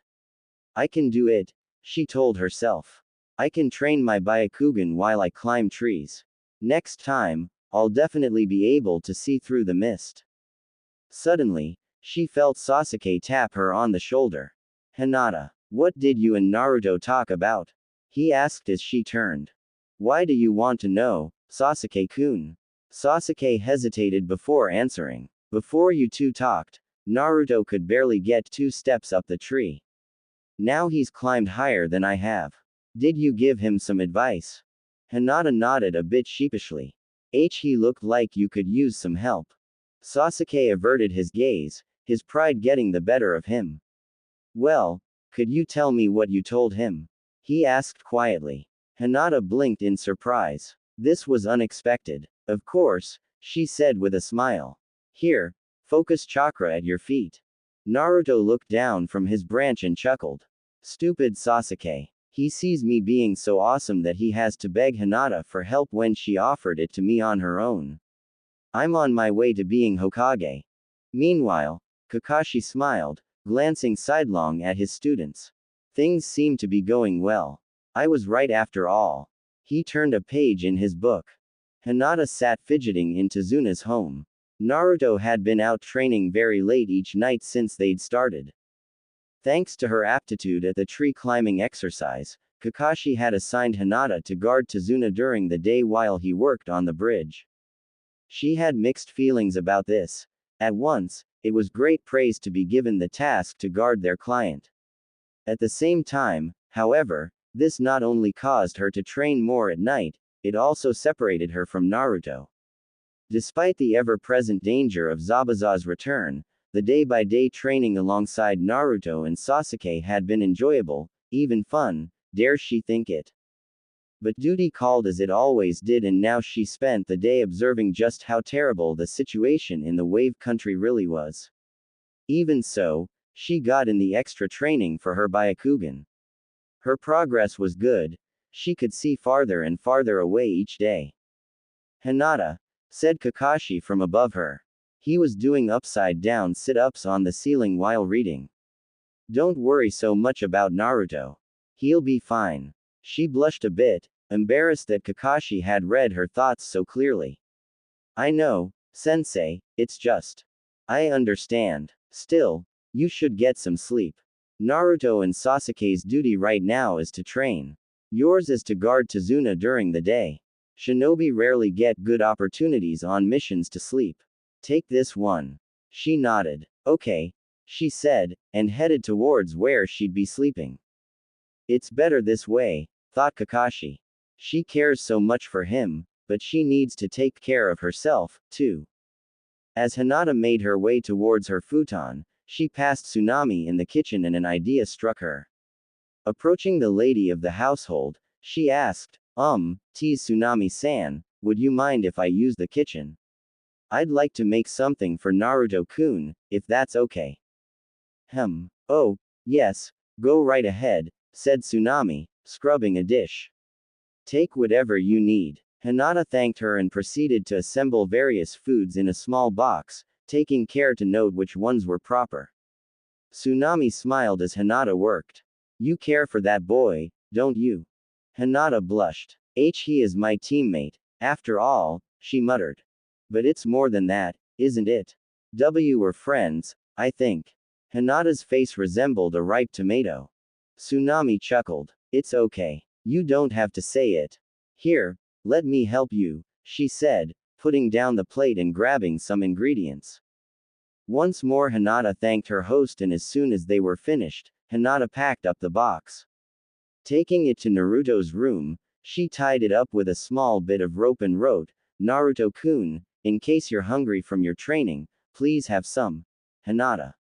[SPEAKER 1] I can do it, she told herself. I can train my Byakugan while I climb trees. Next time, I'll definitely be able to see through the mist. Suddenly, she felt Sasuke tap her on the shoulder. Hinata, what did you and Naruto talk about? He asked as she turned. Why do you want to know, Sasuke-kun? Sasuke hesitated before answering. Before you two talked, Naruto could barely get 2 steps up the tree. Now he's climbed higher than I have. Did you give him some advice? Hinata nodded a bit sheepishly. He looked like you could use some help. Sasuke averted his gaze, his pride getting the better of him. Well, could you tell me what you told him? He asked quietly. Hinata blinked in surprise. This was unexpected. Of course, she said with a smile. Here, focus chakra at your feet. Naruto looked down from his branch and chuckled. Stupid Sasuke. He sees me being so awesome that he has to beg Hinata for help when she offered it to me on her own. I'm on my way to being Hokage. Meanwhile, Kakashi smiled, glancing sidelong at his students. Things seem to be going well. I was right after all. He turned a page in his book. Hinata sat fidgeting in Tezuna's home. Naruto had been out training very late each night since they'd started. Thanks to her aptitude at the tree climbing exercise, Kakashi had assigned Hinata to guard Tezuna during the day while he worked on the bridge. She had mixed feelings about this. At once, it was great praise to be given the task to guard their client. At the same time, however, this not only caused her to train more at night, it also separated her from Naruto. Despite the ever-present danger of Zabuza's return, the day-by-day training alongside Naruto and Sasuke had been enjoyable, even fun, dare she think it. But duty called as it always did, and now she spent the day observing just how terrible the situation in the Wave Country really was. Even so, she got in the extra training for her Byakugan. Her progress was good, she could see farther and farther away each day. Hinata, said Kakashi from above her. He was doing upside-down sit-ups on the ceiling while reading. Don't worry so much about Naruto. He'll be fine. She blushed a bit, embarrassed that Kakashi had read her thoughts so clearly. I know, sensei, it's just. I understand. Still, you should get some sleep. Naruto and Sasuke's duty right now is to train. Yours is to guard Tezuna during the day. Shinobi rarely get good opportunities on missions to sleep. Take this one. She nodded. Okay, she said, and headed towards where she'd be sleeping. It's better this way, thought Kakashi. She cares so much for him, but she needs to take care of herself, too. As Hinata made her way towards her futon, she passed Tsunami in the kitchen and an idea struck her. Approaching the lady of the household, she asked, tease Tsunami-san, would you mind if I use the kitchen? I'd like to make something for Naruto-kun, if that's okay. Oh, yes, go right ahead, said Tsunami, scrubbing a dish. Take whatever you need. Hinata thanked her and proceeded to assemble various foods in a small box, taking care to note which ones were proper. Tsunami smiled as Hinata worked. You care for that boy, don't you? Hinata blushed. He is my teammate, after all, she muttered. But it's more than that, isn't it? We're friends, I think. Hinata's face resembled a ripe tomato. Tsunami chuckled. It's okay. You don't have to say it. Here, let me help you, she said, putting down the plate and grabbing some ingredients. Once more Hinata thanked her host, and as soon as they were finished, Hinata packed up the box. Taking it to Naruto's room, she tied it up with a small bit of rope and wrote, "Naruto-kun, in case you're hungry from your training, please have some." Hinata.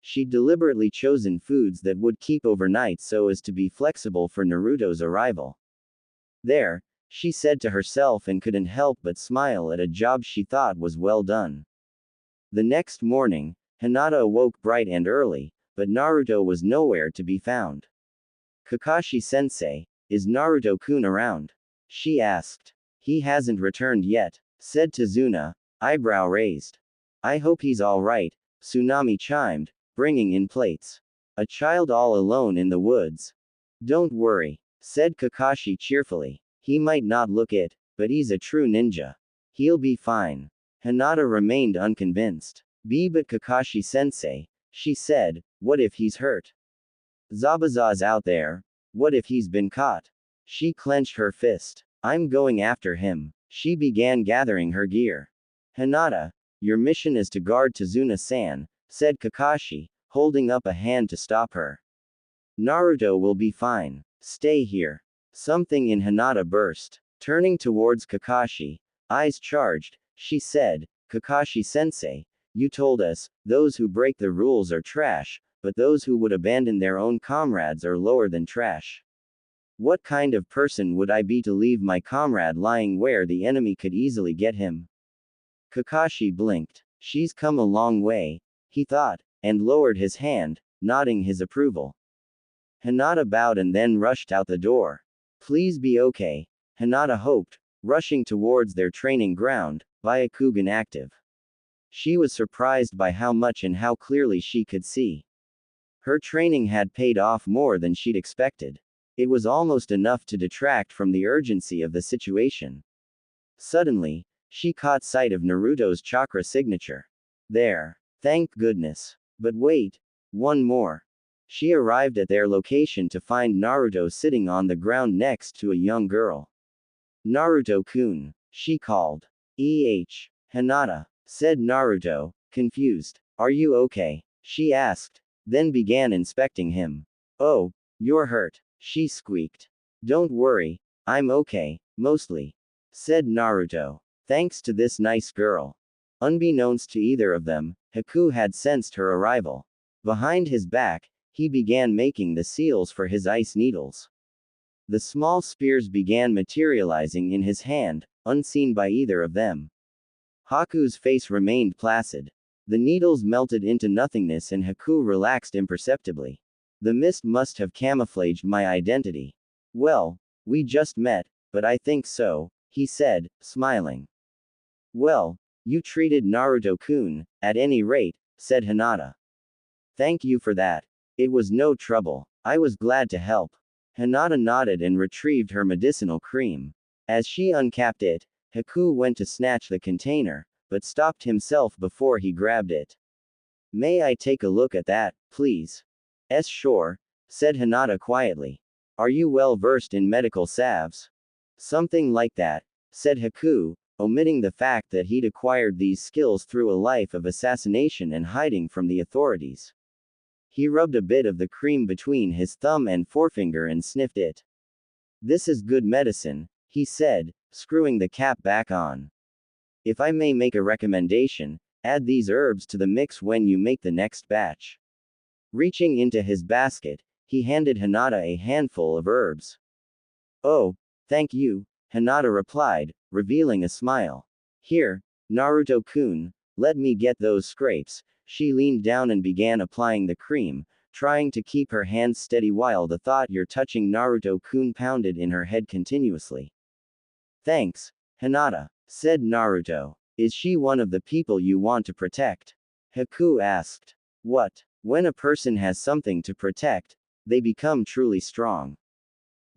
[SPEAKER 1] She'd deliberately chosen foods that would keep overnight so as to be flexible for Naruto's arrival. There, she said to herself, and couldn't help but smile at a job she thought was well done. The next morning, Hinata awoke bright and early, but Naruto was nowhere to be found. "Kakashi-sensei, is Naruto-kun around?" she asked. "He hasn't returned yet," said Tazuna, eyebrow raised. "I hope he's all right," Tsunami chimed, bringing in plates. "A child all alone in the woods." "Don't worry," said Kakashi cheerfully. "He might not look it, but he's a true ninja. He'll be fine." Hinata remained unconvinced. "But Kakashi-sensei," she said, "what if he's hurt? Zabuza's out there. What if he's been caught?" She clenched her fist. "I'm going after him." She began gathering her gear. "Hinata, your mission is to guard Tazuna-san," said Kakashi, holding up a hand to stop her. "Naruto will be fine. Stay here." Something in Hinata burst. Turning towards Kakashi, eyes charged, she said, "Kakashi-sensei, you told us, those who break the rules are trash, but those who would abandon their own comrades are lower than trash. What kind of person would I be to leave my comrade lying where the enemy could easily get him?" Kakashi blinked. "She's come a long way," he thought, and lowered his hand, nodding his approval. Hinata bowed and then rushed out the door. "Please be okay," Hinata hoped, rushing towards their training ground, Byakugan active. She was surprised by how much and how clearly she could see. Her training had paid off more than she'd expected. It was almost enough to detract from the urgency of the situation. Suddenly, she caught sight of Naruto's chakra signature. There. Thank goodness. But wait. One more. She arrived at their location to find Naruto sitting on the ground next to a young girl. "Naruto-kun," she called. Hinata," said Naruto, confused. "Are you okay?" she asked, then began inspecting him. "Oh, you're hurt," she squeaked. "Don't worry, I'm okay, mostly," said Naruto. Thanks to this nice girl. Unbeknownst to either of them, Haku had sensed her arrival. Behind his back, he began making the seals for his ice needles. The small spears began materializing in his hand, unseen by either of them. Haku's face remained placid. The needles melted into nothingness and Haku relaxed imperceptibly. "The mist must have camouflaged my identity. Well, we just met, but I think so," he said, smiling. "Well, you treated Naruto-kun, at any rate," said Hinata. "Thank you for that. It was no trouble. I was glad to help." Hinata nodded and retrieved her medicinal cream. As she uncapped it, Haku went to snatch the container, but stopped himself before he grabbed it. "May I take a look at that, please?" Sure," said Hinata quietly. "Are you well versed in medical salves?" "Something like that," said Haku, omitting the fact that he'd acquired these skills through a life of assassination and hiding from the authorities. He rubbed a bit of the cream between his thumb and forefinger and sniffed it. "This is good medicine," he said, screwing the cap back on. "If I may make a recommendation, add these herbs to the mix when you make the next batch." Reaching into his basket, he handed Hinata a handful of herbs. "Oh, thank you," Hinata replied, revealing a smile. "Here, Naruto-kun, let me get those scrapes." She leaned down and began applying the cream, trying to keep her hands steady while the thought "you're touching Naruto-kun" pounded in her head continuously. "Thanks, Hinata," said Naruto. "Is she one of the people you want to protect?" Haku asked. "What? When a person has something to protect, they become truly strong.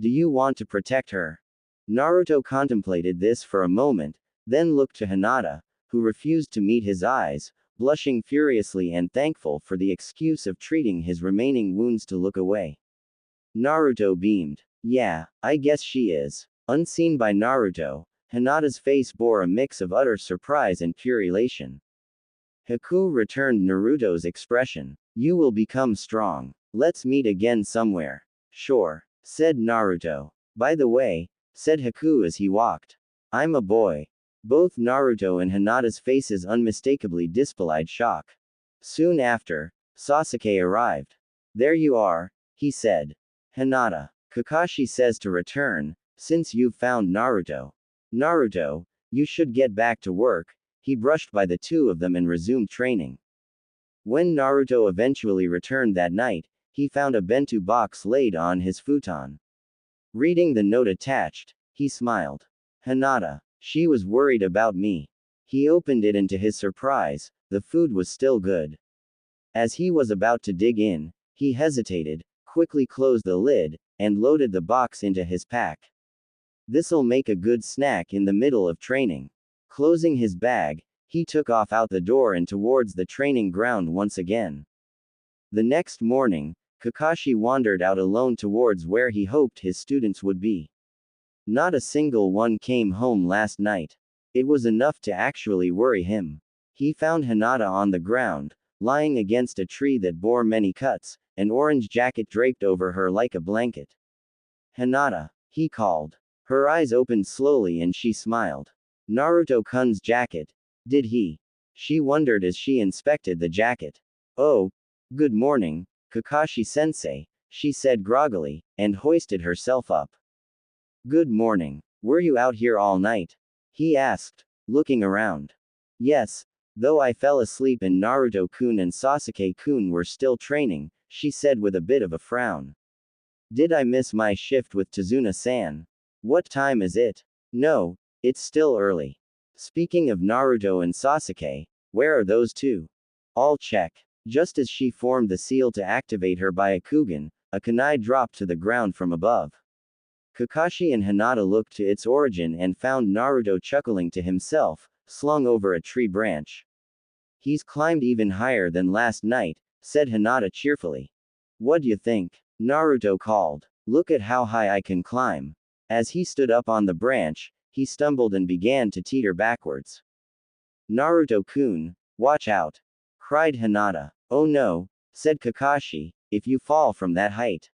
[SPEAKER 1] Do you want to protect her?" Naruto contemplated this for a moment, then looked to Hinata, who refused to meet his eyes, blushing furiously and thankful for the excuse of treating his remaining wounds to look away. Naruto beamed. "Yeah, I guess she is." Unseen by Naruto, Hinata's face bore a mix of utter surprise and pure elation. Haku returned Naruto's expression. You will become strong. Let's meet again somewhere. Sure, said Naruto. By the way, said Haku as he walked. I'm a boy. Both Naruto and Hinata's faces unmistakably displayed shock. Soon after, Sasuke arrived. There you are, he said. Hinata. Kakashi says to return, since you've found Naruto. Naruto, you should get back to work. He brushed by the two of them and resumed training. When Naruto eventually returned that night, he found a bento box laid on his futon. Reading the note attached, he smiled. Hinata. She was worried about me. He opened it and to his surprise, the food was still good. As he was about to dig in, he hesitated, quickly closed the lid, and loaded the box into his pack. This'll make a good snack in the middle of training. Closing his bag, he took off out the door and towards the training ground once again. The next morning, Kakashi wandered out alone towards where he hoped his students would be. Not a single one came home last night. It was enough to actually worry him. He found Hinata on the ground, lying against a tree that bore many cuts, an orange jacket draped over her like a blanket. Hinata, he called. Her eyes opened slowly and she smiled. Naruto-kun's jacket. Did he? She wondered as she inspected the jacket. Oh, good morning, Kakashi-sensei, she said groggily, and hoisted herself up. Good morning. Were you out here all night? He asked, looking around. Yes, though I fell asleep and Naruto-kun and Sasuke-kun were still training, she said with a bit of a frown. Did I miss my shift with Tazuna-san? What time is it? No, it's still early. Speaking of Naruto and Sasuke, where are those two? All check. Just as she formed the seal to activate her Byakugan, a kunai dropped to the ground from above. Kakashi and Hinata looked to its origin and found Naruto chuckling to himself, slung over a tree branch. He's climbed even higher than last night, said Hinata cheerfully. What'd you think? Naruto called. Look at how high I can climb. As he stood up on the branch, he stumbled and began to teeter backwards. Naruto-kun, watch out! Cried Hinata. Oh no, said Kakashi, if you fall from that height.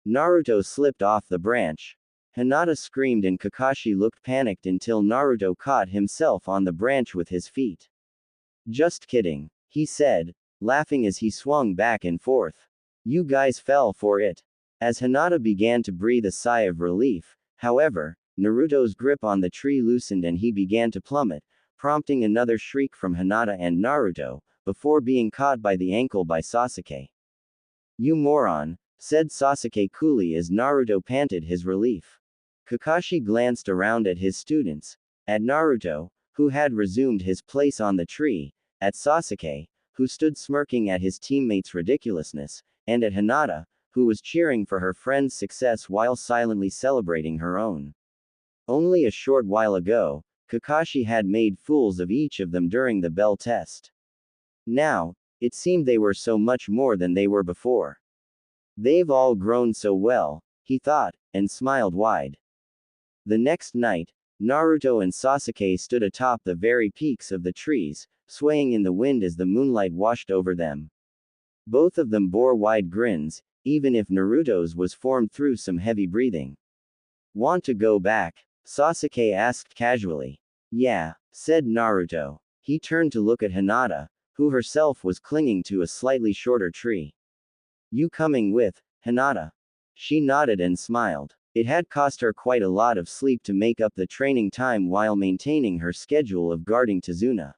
[SPEAKER 1] Naruto slipped off the branch. Hinata screamed and Kakashi looked panicked until Naruto caught himself on the branch with his feet. Just kidding, he said, laughing as he swung back and forth. You guys fell for it. As Hinata began to breathe a sigh of relief, however, Naruto's grip on the tree loosened and he began to plummet, prompting another shriek from Hinata and Naruto, before being caught by the ankle by Sasuke. You moron, said Sasuke coolly as Naruto panted his relief. Kakashi glanced around at his students, at Naruto, who had resumed his place on the tree, at Sasuke, who stood smirking at his teammates' ridiculousness, and at Hinata, who was cheering for her friend's success while silently celebrating her own. Only a short while ago, Kakashi had made fools of each of them during the bell test. Now, it seemed they were so much more than they were before. They've all grown so well, he thought, and smiled wide. The next night, Naruto and Sasuke stood atop the very peaks of the trees, swaying in the wind as the moonlight washed over them. Both of them bore wide grins, even if Naruto's was formed through some heavy breathing. Want to go back? Sasuke asked casually. Yeah, said Naruto. He turned to look at Hinata, who herself was clinging to a slightly shorter tree. You coming with, Hinata? She nodded and smiled. It had cost her quite a lot of sleep to make up the training time while maintaining her schedule of guarding Tazuna.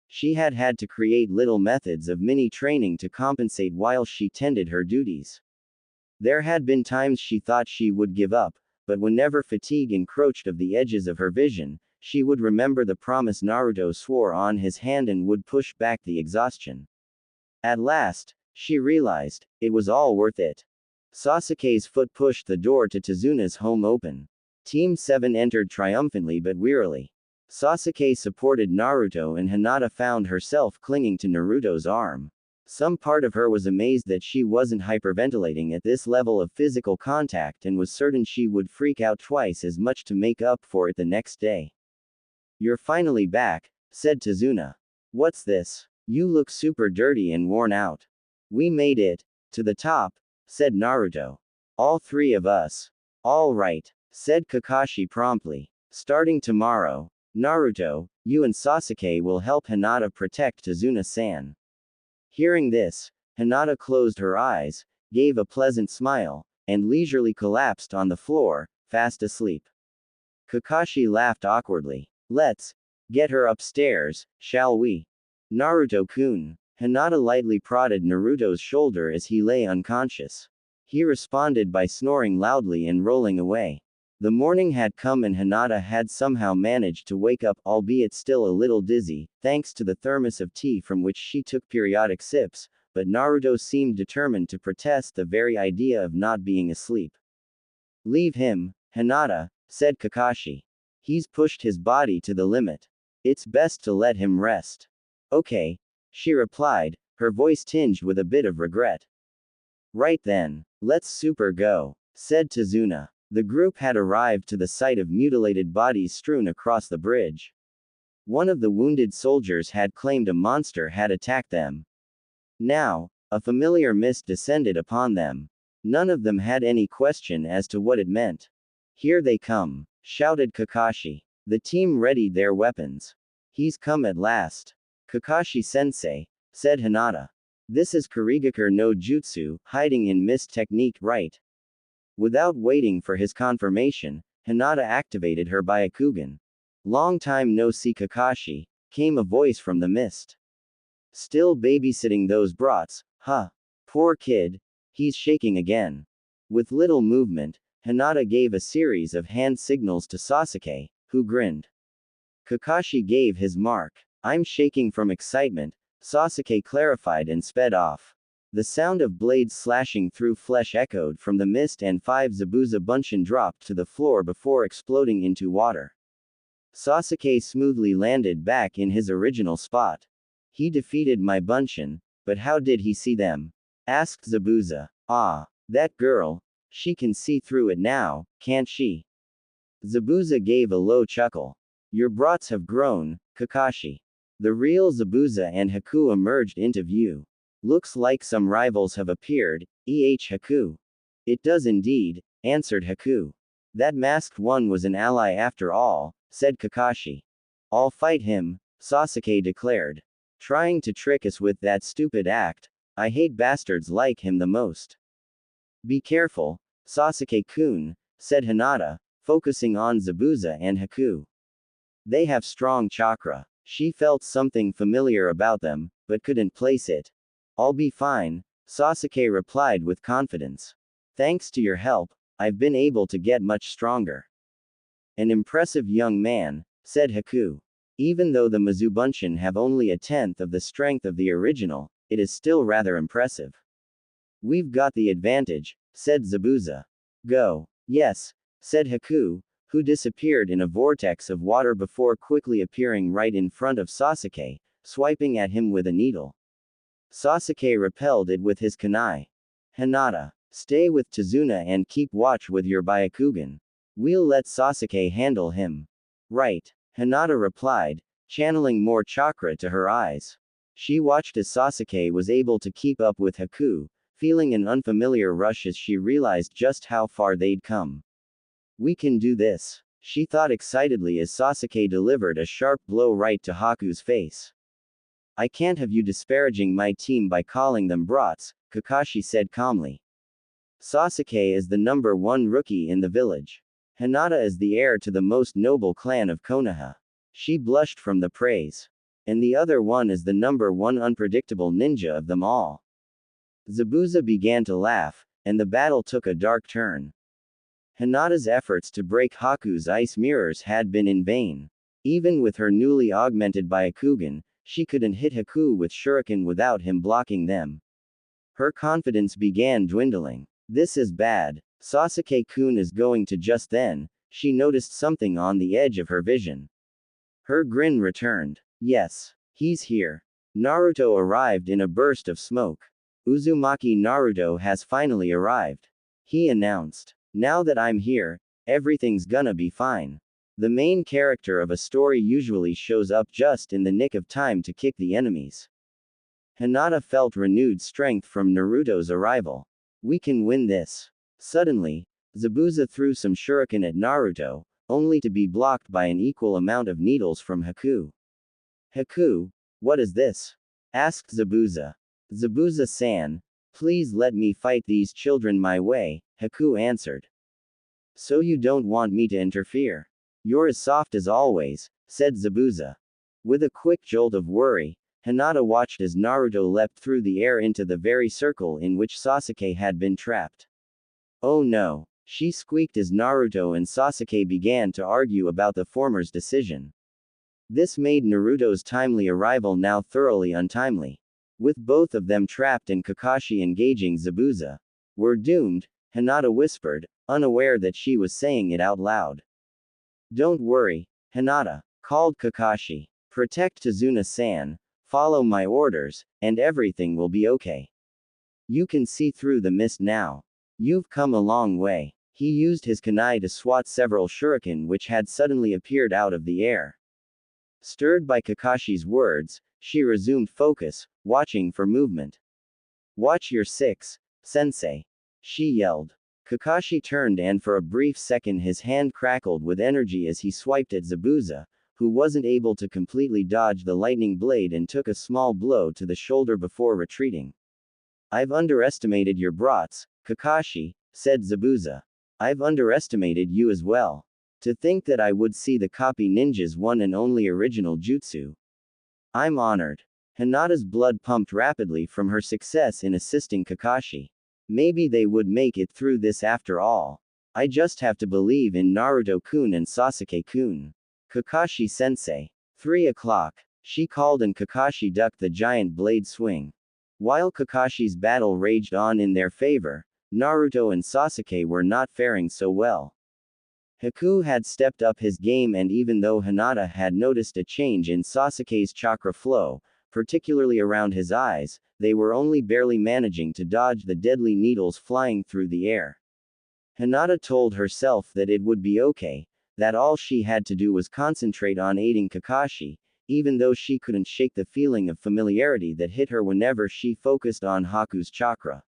[SPEAKER 1] She had had to create little methods of mini-training to compensate while she tended her duties. There had been times she thought she would give up, but whenever fatigue encroached of the edges of her vision, she would remember the promise Naruto swore on his hand and would push back the exhaustion. At last, she realized, it was all worth it. Sasuke's foot pushed the door to Tazuna's home open. Team 7 entered triumphantly but wearily. Sasuke supported Naruto and Hinata found herself clinging to Naruto's arm. Some part of her was amazed that she wasn't hyperventilating at this level of physical contact and was certain she would freak out twice as much to make up for it the next day. You're finally back, said Tazuna. What's this? You look super dirty and worn out. We made it to the top, said Naruto. All three of us. All right, said Kakashi promptly. Starting tomorrow, Naruto, you and Sasuke will help Hinata protect Tazuna-san. Hearing this, Hinata closed her eyes, gave a pleasant smile, and leisurely collapsed on the floor, fast asleep. Kakashi laughed awkwardly. Let's get her upstairs, shall we? Naruto-kun. Hinata lightly prodded Naruto's shoulder as he lay unconscious. He responded by snoring loudly and rolling away. The morning had come and Hinata had somehow managed to wake up, albeit still a little dizzy, thanks to the thermos of tea from which she took periodic sips, but Naruto seemed determined to protest the very idea of not being asleep. Leave him, Hinata, said Kakashi. He's pushed his body to the limit. It's best to let him rest. Okay, she replied, her voice tinged with a bit of regret. Right then, let's super go, said Tazuna. The group had arrived to the site of mutilated bodies strewn across the bridge. One of the wounded soldiers had claimed a monster had attacked them. Now, a familiar mist descended upon them. None of them had any question as to what it meant. Here they come, shouted Kakashi. The team readied their weapons. He's come at last. Kakashi-sensei, said Hinata. This is Kurigakure no Jutsu, hiding in mist technique, right? Without waiting for his confirmation, Hinata activated her Byakugan. Long time no see Kakashi, came a voice from the mist. Still babysitting those brats, huh? Poor kid. He's shaking again. With little movement, Hinata gave a series of hand signals to Sasuke, who grinned. Kakashi gave his mark. I'm shaking from excitement, Sasuke clarified and sped off. The sound of blades slashing through flesh echoed from the mist and 5 Zabuza Bunshin dropped to the floor before exploding into water. Sasuke smoothly landed back in his original spot. He defeated my Bunshin, but how did he see them? Asked Zabuza. Ah, that girl. She can see through it now, can't she? Zabuza gave a low chuckle. Your brats have grown, Kakashi. The real Zabuza and Haku emerged into view. Looks like some rivals have appeared, Haku. It does indeed, answered Haku. That masked one was an ally after all, said Kakashi. I'll fight him, Sasuke declared. Trying to trick us with that stupid act, I hate bastards like him the most. Be careful, Sasuke-kun, said Hinata, focusing on Zabuza and Haku. They have strong chakra. She felt something familiar about them, but couldn't place it. I'll be fine, Sasuke replied with confidence. Thanks to your help, I've been able to get much stronger. An impressive young man, said Haku. Even though the Mizubunshin have only 1/10 of the strength of the original, it is still rather impressive. We've got the advantage, said Zabuza. Go. Yes, said Haku, who disappeared in a vortex of water before quickly appearing right in front of Sasuke, swiping at him with a needle. Sasuke repelled it with his kunai. Hinata, stay with Tazuna and keep watch with your Byakugan. We'll let Sasuke handle him. Right, Hinata replied, channeling more chakra to her eyes. She watched as Sasuke was able to keep up with Haku, feeling an unfamiliar rush as she realized just how far they'd come. We can do this, she thought excitedly as Sasuke delivered a sharp blow right to Haku's face. I can't have you disparaging my team by calling them brats, Kakashi said calmly. Sasuke is the #1 rookie in the village. Hinata is the heir to the most noble clan of Konoha. She blushed from the praise. And the other one is the #1 unpredictable ninja of them all. Zabuza began to laugh, and the battle took a dark turn. Hinata's efforts to break Haku's ice mirrors had been in vain. Even with her newly augmented Byakugan, she couldn't hit Haku with shuriken without him blocking them. Her confidence began dwindling. This is bad. Sasuke-kun is going to. Just then, she noticed something on the edge of her vision. Her grin returned. Yes, he's here. Naruto arrived in a burst of smoke. Uzumaki Naruto has finally arrived. He announced. Now that I'm here, everything's gonna be fine. The main character of a story usually shows up just in the nick of time to kick the enemies. Hinata felt renewed strength from Naruto's arrival. We can win this. Suddenly, Zabuza threw some shuriken at Naruto, only to be blocked by an equal amount of needles from Haku. Haku, what is this? Asked Zabuza. Zabuza-san, please let me fight these children my way, Haku answered. So you don't want me to interfere? You're as soft as always, said Zabuza. With a quick jolt of worry, Hinata watched as Naruto leapt through the air into the very circle in which Sasuke had been trapped. Oh no, she squeaked as Naruto and Sasuke began to argue about the former's decision. This made Naruto's timely arrival now thoroughly untimely. With both of them trapped and Kakashi engaging Zabuza. We're doomed, Hinata whispered, unaware that she was saying it out loud. Don't worry, Hinata, called Kakashi. Protect Tazuna-san, follow my orders, and everything will be okay. You can see through the mist now. You've come a long way. He used his kunai to swat several shuriken which had suddenly appeared out of the air. Stirred by Kakashi's words, she resumed focus, watching for movement. Watch your six, sensei. She yelled. Kakashi turned and for a brief second his hand crackled with energy as he swiped at Zabuza, who wasn't able to completely dodge the lightning blade and took a small blow to the shoulder before retreating. I've underestimated your brats, Kakashi, said Zabuza. I've underestimated you as well. To think that I would see the copy ninja's one and only original jutsu. I'm honored. Hinata's blood pumped rapidly from her success in assisting Kakashi. Maybe they would make it through this after all. I just have to believe in Naruto-kun and Sasuke-kun. Kakashi-sensei. 3 o'clock. She called and Kakashi ducked the giant blade swing. While Kakashi's battle raged on in their favor, Naruto and Sasuke were not faring so well. Haku had stepped up his game and even though Hinata had noticed a change in Sasuke's chakra flow, particularly around his eyes, they were only barely managing to dodge the deadly needles flying through the air. Hinata told herself that it would be okay, that all she had to do was concentrate on aiding Kakashi, even though she couldn't shake the feeling of familiarity that hit her whenever she focused on Haku's chakra.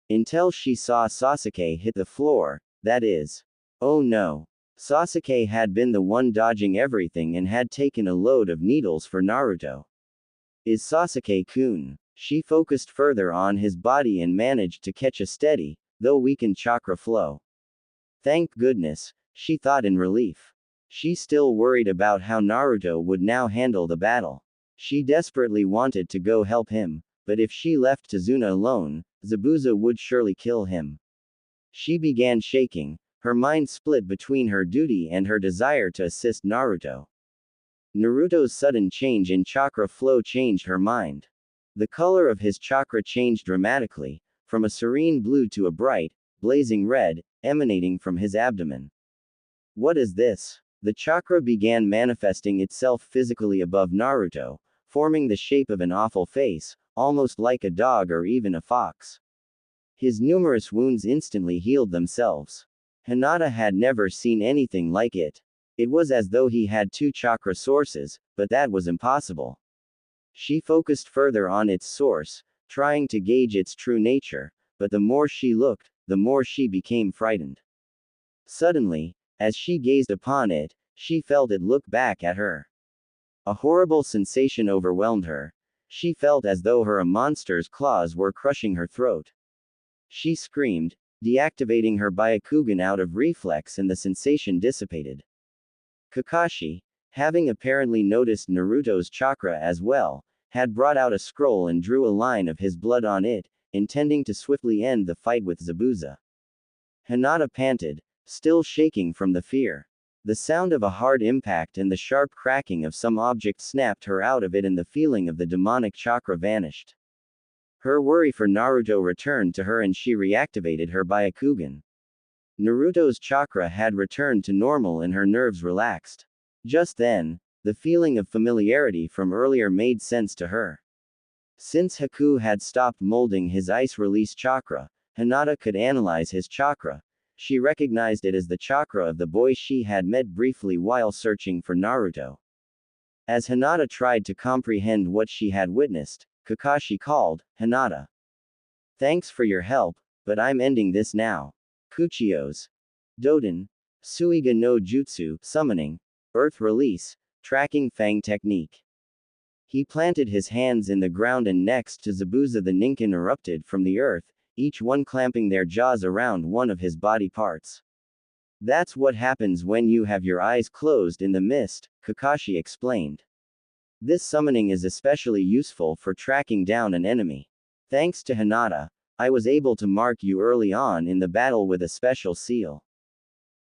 [SPEAKER 1] Until she saw Sasuke hit the floor, that is. Oh no. Sasuke had been the one dodging everything and had taken a load of needles for Naruto. Is Sasuke-kun? She focused further on his body and managed to catch a steady, though weakened chakra flow. Thank goodness, she thought in relief. She still worried about how Naruto would now handle the battle. She desperately wanted to go help him, but if she left Tazuna alone, Zabuza would surely kill him. She began shaking, her mind split between her duty and her desire to assist Naruto. Naruto's sudden change in chakra flow changed her mind. The color of his chakra changed dramatically, from a serene blue to a bright, blazing red, emanating from his abdomen. What is this? The chakra began manifesting itself physically above Naruto, forming the shape of an awful face, almost like a dog or even a fox. His numerous wounds instantly healed themselves. Hinata had never seen anything like it. It was as though he had 2 chakra sources, but that was impossible. She focused further on its source, trying to gauge its true nature, but the more she looked, the more she became frightened. Suddenly, as she gazed upon it, she felt it look back at her. A horrible sensation overwhelmed her. She felt as though a monster's claws were crushing her throat. She screamed, deactivating her Byakugan out of reflex and the sensation dissipated. Kakashi, having apparently noticed Naruto's chakra as well, had brought out a scroll and drew a line of his blood on it, intending to swiftly end the fight with Zabuza. Hinata panted, still shaking from the fear. The sound of a hard impact and the sharp cracking of some object snapped her out of it and the feeling of the demonic chakra vanished. Her worry for Naruto returned to her and she reactivated her Byakugan. Naruto's chakra had returned to normal and her nerves relaxed. Just then, the feeling of familiarity from earlier made sense to her. Since Haku had stopped molding his ice release chakra, Hinata could analyze his chakra. She recognized it as the chakra of the boy she had met briefly while searching for Naruto. As Hinata tried to comprehend what she had witnessed, Kakashi called, "Hinata. Thanks for your help, but I'm ending this now." Kuchio's Doden, Suiga no Jutsu, summoning, earth release, tracking fang technique. He planted his hands in the ground and next to Zabuza the Ninken erupted from the earth, each one clamping their jaws around one of his body parts. That's what happens when you have your eyes closed in the mist, Kakashi explained. This summoning is especially useful for tracking down an enemy. Thanks to Hinata, I was able to mark you early on in the battle with a special seal.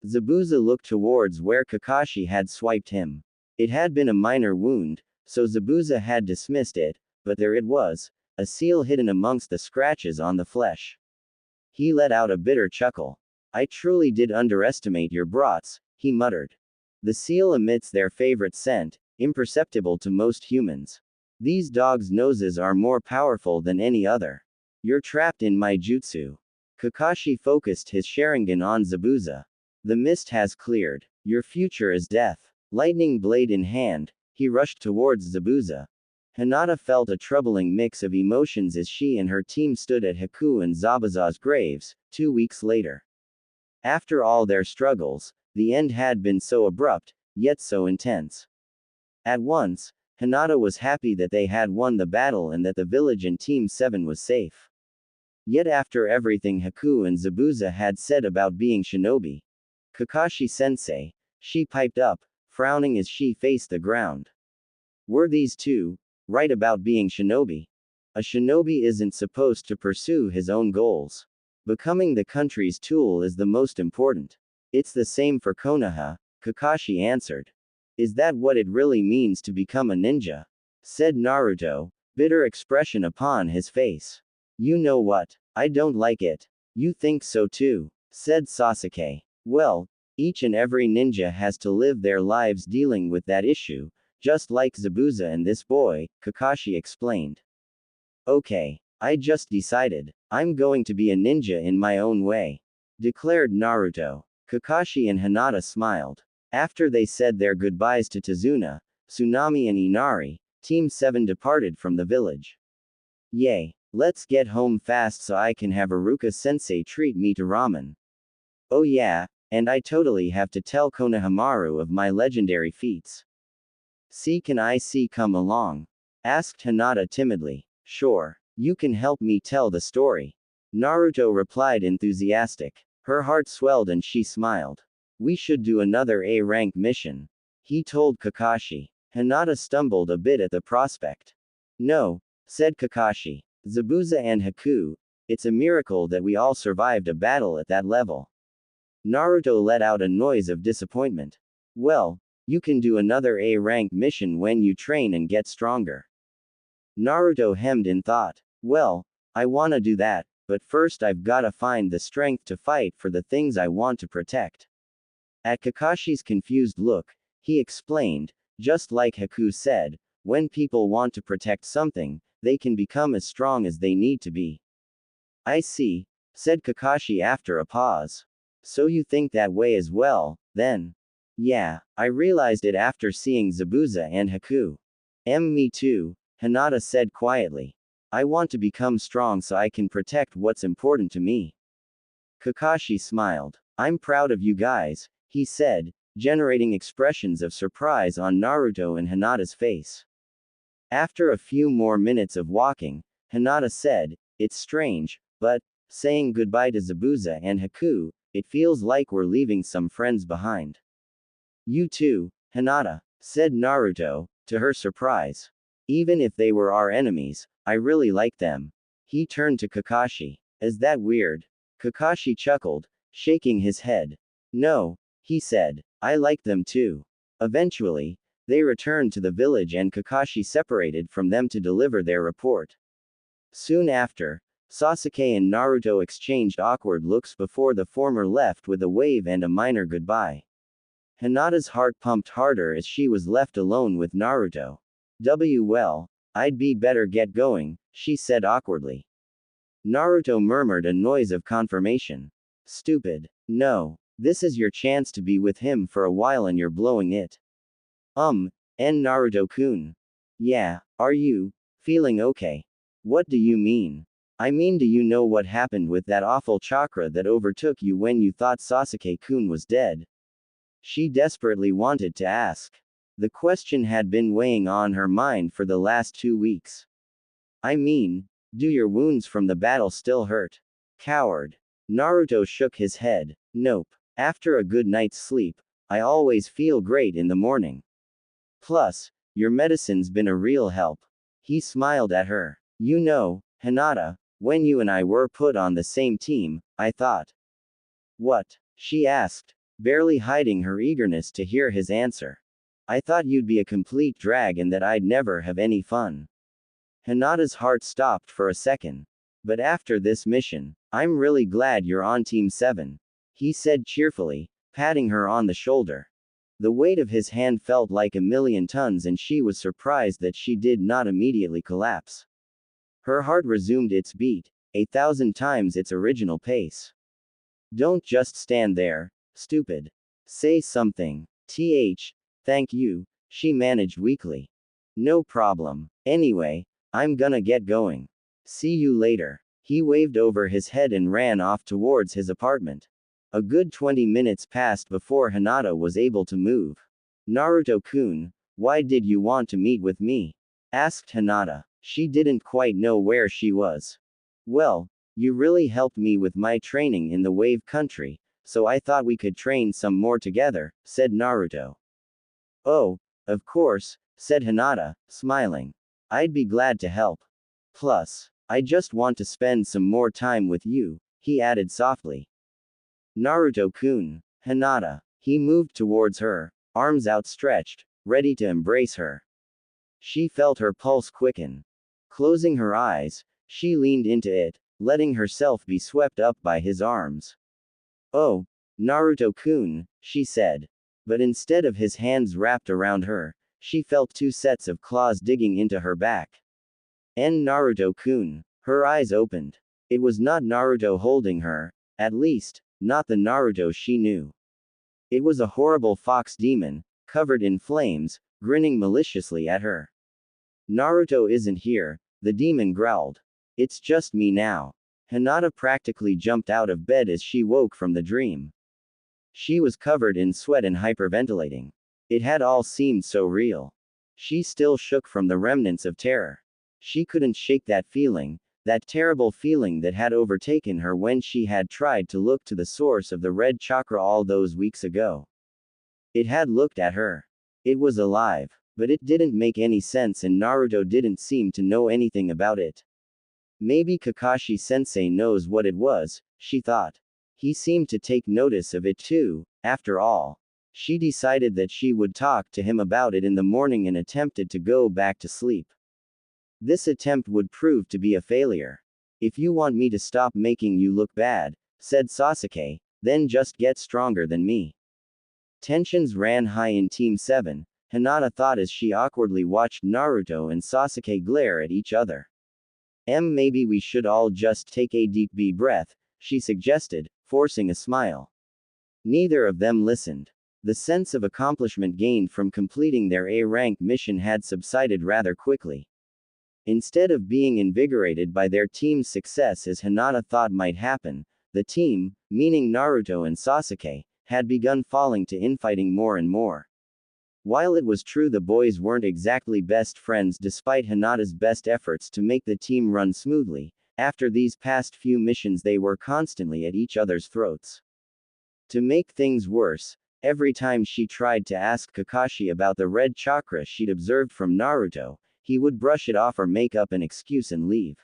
[SPEAKER 1] Zabuza looked towards where Kakashi had swiped him. It had been a minor wound, so Zabuza had dismissed it, but there it was, a seal hidden amongst the scratches on the flesh. He let out a bitter chuckle. I truly did underestimate your brats, he muttered. The seal emits their favorite scent, imperceptible to most humans. These dogs' noses are more powerful than any other. You're trapped in my jutsu. Kakashi focused his Sharingan on Zabuza. The mist has cleared. Your future is death. Lightning blade in hand, he rushed towards Zabuza. Hinata felt a troubling mix of emotions as she and her team stood at Haku and Zabuza's graves, 2 weeks later. After all their struggles, the end had been so abrupt, yet so intense. At once, Hinata was happy that they had won the battle and that the village and Team 7 was safe. Yet after everything Haku and Zabuza had said about being shinobi, Kakashi-sensei, she piped up, frowning as she faced the ground. Were these two right about being shinobi? A shinobi isn't supposed to pursue his own goals. Becoming the country's tool is the most important. It's the same for Konoha, Kakashi answered. Is that what it really means to become a ninja? Said Naruto, bitter expression upon his face. You know what? I don't like it. You think so too, said Sasuke. Well, each and every ninja has to live their lives dealing with that issue, just like Zabuza and this boy, Kakashi explained. Okay, I just decided, I'm going to be a ninja in my own way, declared Naruto. Kakashi and Hinata smiled. After they said their goodbyes to Tazuna, Tsunami and Inari, Team 7 departed from the village. Yay, let's get home fast so I can have Iruka-sensei treat me to ramen. Oh yeah, and I totally have to tell Konohamaru of my legendary feats. Can I come along? Asked Hinata timidly. Sure, you can help me tell the story. Naruto replied enthusiastic. Her heart swelled and she smiled. We should do another A-rank mission, he told Kakashi. Hinata stumbled a bit at the prospect. No, said Kakashi. Zabuza and Haku, it's a miracle that we all survived a battle at that level. Naruto let out a noise of disappointment. Well, you can do another A-rank mission when you train and get stronger. Naruto hemmed in thought. Well, I wanna do that, but first I've gotta find the strength to fight for the things I want to protect. At Kakashi's confused look, he explained, just like Haku said, when people want to protect something, they can become as strong as they need to be. I see, said Kakashi after a pause. So you think that way as well, then? Yeah, I realized it after seeing Zabuza and Haku. Me too, Hinata said quietly. I want to become strong so I can protect what's important to me. Kakashi smiled. I'm proud of you guys, he said, generating expressions of surprise on Naruto and Hinata's face. After a few more minutes of walking, Hinata said, it's strange, but, saying goodbye to Zabuza and Haku, it feels like we're leaving some friends behind. You too, Hinata, said Naruto, to her surprise. Even if they were our enemies, I really like them. He turned to Kakashi. Is that weird? Kakashi chuckled, shaking his head. No, he said, I like them too. Eventually, they returned to the village and Kakashi separated from them to deliver their report. Soon after, Sasuke and Naruto exchanged awkward looks before the former left with a wave and a minor goodbye. Hinata's heart pumped harder as she was left alone with Naruto. Well, I'd be better get going, she said awkwardly. Naruto murmured a noise of confirmation. Stupid. No. This is your chance to be with him for a while and you're blowing it. Naruto-kun. Yeah, are you feeling okay? What do you mean? I mean, do you know what happened with that awful chakra that overtook you when you thought Sasuke-kun was dead? She desperately wanted to ask. The question had been weighing on her mind for the last 2 weeks. I mean, do your wounds from the battle still hurt? Coward. Naruto shook his head. Nope. After a good night's sleep, I always feel great in the morning. Plus, your medicine's been a real help. He smiled at her. You know, Hinata, when you and I were put on the same team, I thought. What? She asked, barely hiding her eagerness to hear his answer. I thought you'd be a complete drag and that I'd never have any fun. Hinata's heart stopped for a second. But after this mission, I'm really glad you're on Team 7. He said cheerfully, patting her on the shoulder. The weight of his hand felt like a million tons and she was surprised that she did not immediately collapse. Her heart resumed its beat, 1,000 times its original pace. Don't just stand there, stupid. Say something. Thank you, she managed weakly. No problem. Anyway, I'm gonna get going. See you later. He waved over his head and ran off towards his apartment. A good 20 minutes passed before Hinata was able to move. Naruto-kun, why did you want to meet with me? Asked Hinata. She didn't quite know where she was. Well, you really helped me with my training in the Wave Country, so I thought we could train some more together, said Naruto. Oh, of course, said Hinata, smiling. I'd be glad to help. Plus, I just want to spend some more time with you, he added softly. Naruto-kun, Hinata. He moved towards her, arms outstretched, ready to embrace her. She felt her pulse quicken. Closing her eyes, she leaned into it, letting herself be swept up by his arms. Oh, Naruto-kun, she said. But instead of his hands wrapped around her, she felt 2 sets of claws digging into her back. Naruto-kun. Her eyes opened. It was not Naruto holding her, at least, not the Naruto she knew. It was a horrible fox demon, covered in flames, grinning maliciously at her. Naruto isn't here, the demon growled. It's just me now. Hinata practically jumped out of bed as she woke from the dream. She was covered in sweat and hyperventilating. It had all seemed so real. She still shook from the remnants of terror. She couldn't shake that feeling, that terrible feeling that had overtaken her when she had tried to look to the source of the red chakra all those weeks ago. It had looked at her. It was alive, but it didn't make any sense and Naruto didn't seem to know anything about it. Maybe Kakashi-sensei knows what it was, she thought. He seemed to take notice of it too, after all. She decided that she would talk to him about it in the morning and attempted to go back to sleep. This attempt would prove to be a failure. If you want me to stop making you look bad, said Sasuke, then just get stronger than me. Tensions ran high in Team 7, Hinata thought as she awkwardly watched Naruto and Sasuke glare at each other. Maybe we should all just take a deep breath, she suggested, forcing a smile. Neither of them listened. The sense of accomplishment gained from completing their A-rank mission had subsided rather quickly. Instead of being invigorated by their team's success as Hinata thought might happen, the team, meaning Naruto and Sasuke, had begun falling to infighting more and more. While it was true the boys weren't exactly best friends despite Hinata's best efforts to make the team run smoothly, after these past few missions they were constantly at each other's throats. To make things worse, every time she tried to ask Kakashi about the red chakra she'd observed from Naruto, he would brush it off or make up an excuse and leave.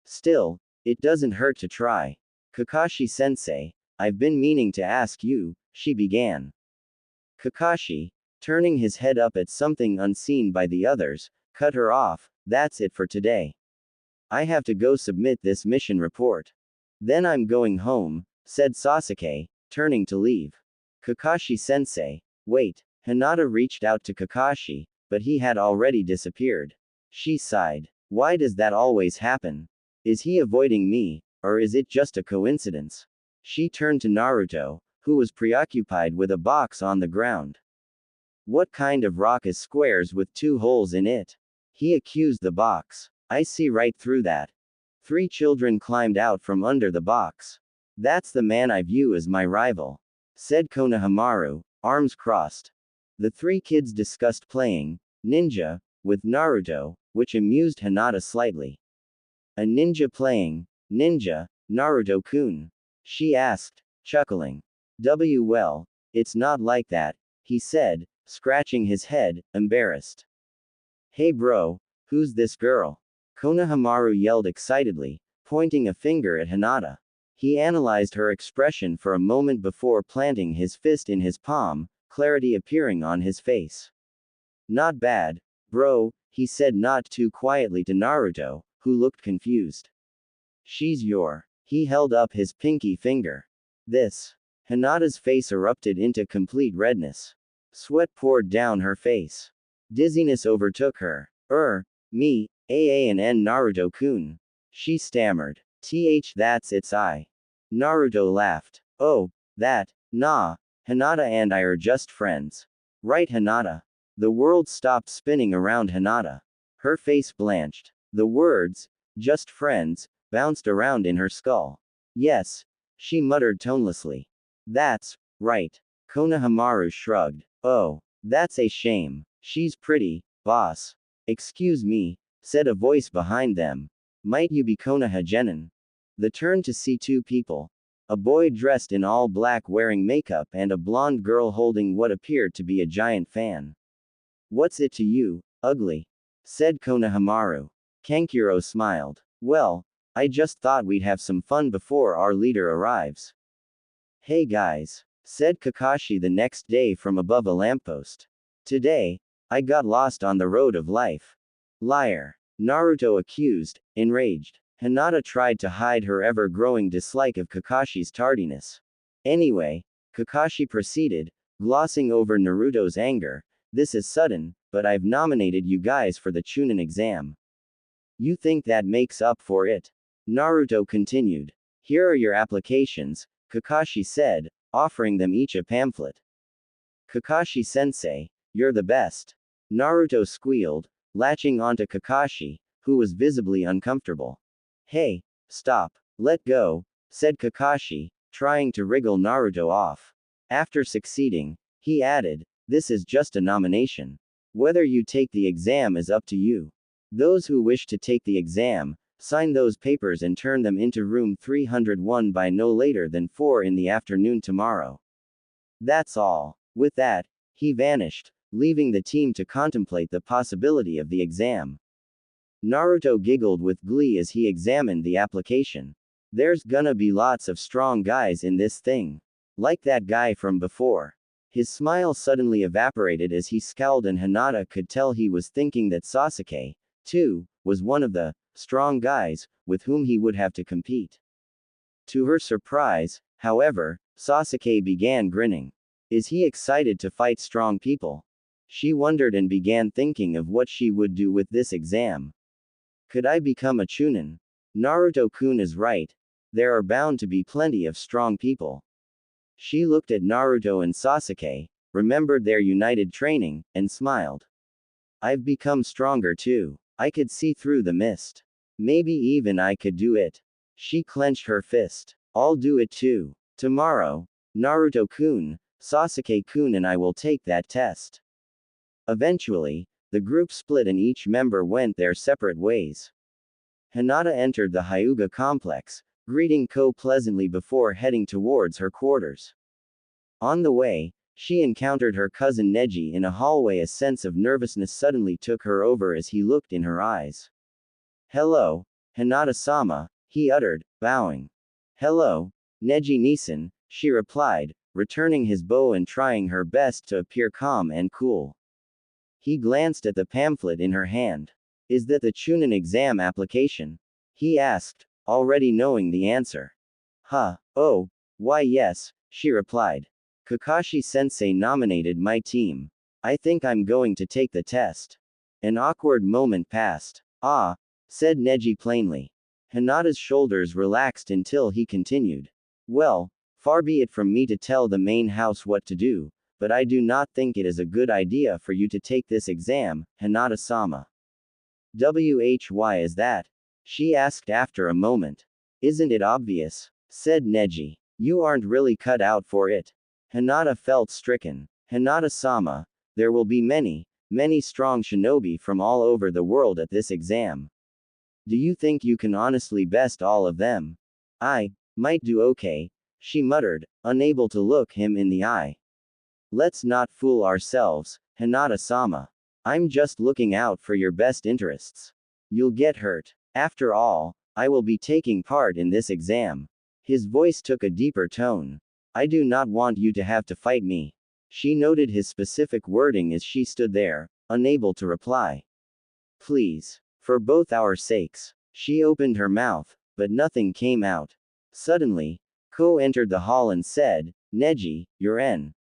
[SPEAKER 1] Still, it doesn't hurt to try. Kakashi-sensei, I've been meaning to ask you, she began. Kakashi, turning his head up at something unseen by the others, cut her off. That's it for today. I have to go submit this mission report. Then I'm going home, said Sasuke, turning to leave. Kakashi-sensei, wait. Hinata reached out to Kakashi, but he had already disappeared. She sighed. Why does that always happen? Is he avoiding me, or is it just a coincidence? She turned to Naruto, who was preoccupied with a box on the ground. What kind of rock is squares with two holes in it? He accused the box. I see right through that. 3 children climbed out from under the box. That's the man I view as my rival, said Konohamaru, arms crossed. The 3 kids discussed playing ninja with Naruto, which amused Hinata slightly. A ninja playing ninja, Naruto-kun? She asked, chuckling. Well, it's not like that, he said, scratching his head, embarrassed. Hey bro, who's this girl? Konohamaru yelled excitedly, pointing a finger at Hinata. He analyzed her expression for a moment before planting his fist in his palm, clarity appearing on his face. Not bad, bro, he said not too quietly to Naruto, who looked confused. She's your. He held up his pinky finger. This. Hinata's face erupted into complete redness. Sweat poured down her face. Dizziness overtook her. Me, and Naruto-kun. She stammered. That's it's I. Naruto laughed. Oh, that, nah, Hinata and I are just friends. Right Hinata? The world stopped spinning around Hinata. Her face blanched. The words, just friends, bounced around in her skull. Yes, she muttered tonelessly. That's right. Konohamaru shrugged. Oh, that's a shame. She's pretty, boss. Excuse me, said a voice behind them. Might you be Konoha Genin? The turn to see 2 people. A boy dressed in all black wearing makeup and a blonde girl holding what appeared to be a giant fan. What's it to you, ugly? Said Konohamaru. Kankuro smiled. Well, I just thought we'd have some fun before our leader arrives. Hey guys, said Kakashi the next day from above a lamppost. Today, I got lost on the road of life. Liar. Naruto accused, enraged. Hinata tried to hide her ever-growing dislike of Kakashi's tardiness. Anyway, Kakashi proceeded, glossing over Naruto's anger. This is sudden, but I've nominated you guys for the Chunin exam. You think that makes up for it? Naruto continued. Here are your applications, Kakashi said, offering them each a pamphlet. Kakashi-sensei, you're the best. Naruto squealed, latching onto Kakashi, who was visibly uncomfortable. Hey, stop, let go, said Kakashi, trying to wriggle Naruto off. After succeeding, he added, this is just a nomination. Whether you take the exam is up to you. Those who wish to take the exam, sign those papers and turn them into room 301 by no later than 4 in the afternoon tomorrow. That's all. With that, he vanished, leaving the team to contemplate the possibility of the exam. Naruto giggled with glee as he examined the application. There's gonna be lots of strong guys in this thing. Like that guy from before. His smile suddenly evaporated as he scowled, and Hinata could tell he was thinking that Sasuke, too, was one of the strong guys with whom he would have to compete. To her surprise, however, Sasuke began grinning. Is he excited to fight strong people? She wondered and began thinking of what she would do with this exam. Could I become a Chunin? Naruto-kun is right. There are bound to be plenty of strong people. She looked at Naruto and Sasuke, remembered their united training, and smiled. I've become stronger too. I could see through the mist. Maybe even I could do it. She clenched her fist. I'll do it too. Tomorrow, Naruto-kun, Sasuke-kun and I will take that test. Eventually, the group split and each member went their separate ways. Hinata entered the Hyuga complex, greeting Ko pleasantly before heading towards her quarters. On the way, she encountered her cousin Neji in a hallway. A sense of nervousness suddenly took her over as he looked in her eyes. Hello, Hinata-sama, he uttered, bowing. Hello, Neji-nisan, she replied, returning his bow and trying her best to appear calm and cool. He glanced at the pamphlet in her hand. Is that the Chunin exam application? He asked, already knowing the answer. Oh, why yes, she replied. Kakashi-sensei nominated my team. I think I'm going to take the test. An awkward moment passed. Said Neji plainly. Hinata's shoulders relaxed until he continued. Well, far be it from me to tell the main house what to do, but I do not think it is a good idea for you to take this exam, Hinata-sama. Why is that? She asked after a moment. Isn't it obvious? Said Neji. You aren't really cut out for it. Hinata felt stricken. Hinata-sama, there will be many, many strong shinobi from all over the world at this exam. Do you think you can honestly best all of them? I might do okay, she muttered, unable to look him in the eye. Let's not fool ourselves, Hinata-sama. I'm just looking out for your best interests. You'll get hurt. After all, I will be taking part in this exam. His voice took a deeper tone. I do not want you to have to fight me. She noted his specific wording as she stood there, unable to reply. Please. For both our sakes. She opened her mouth, but nothing came out. Suddenly, Ko entered the hall and said, Neji, you're in.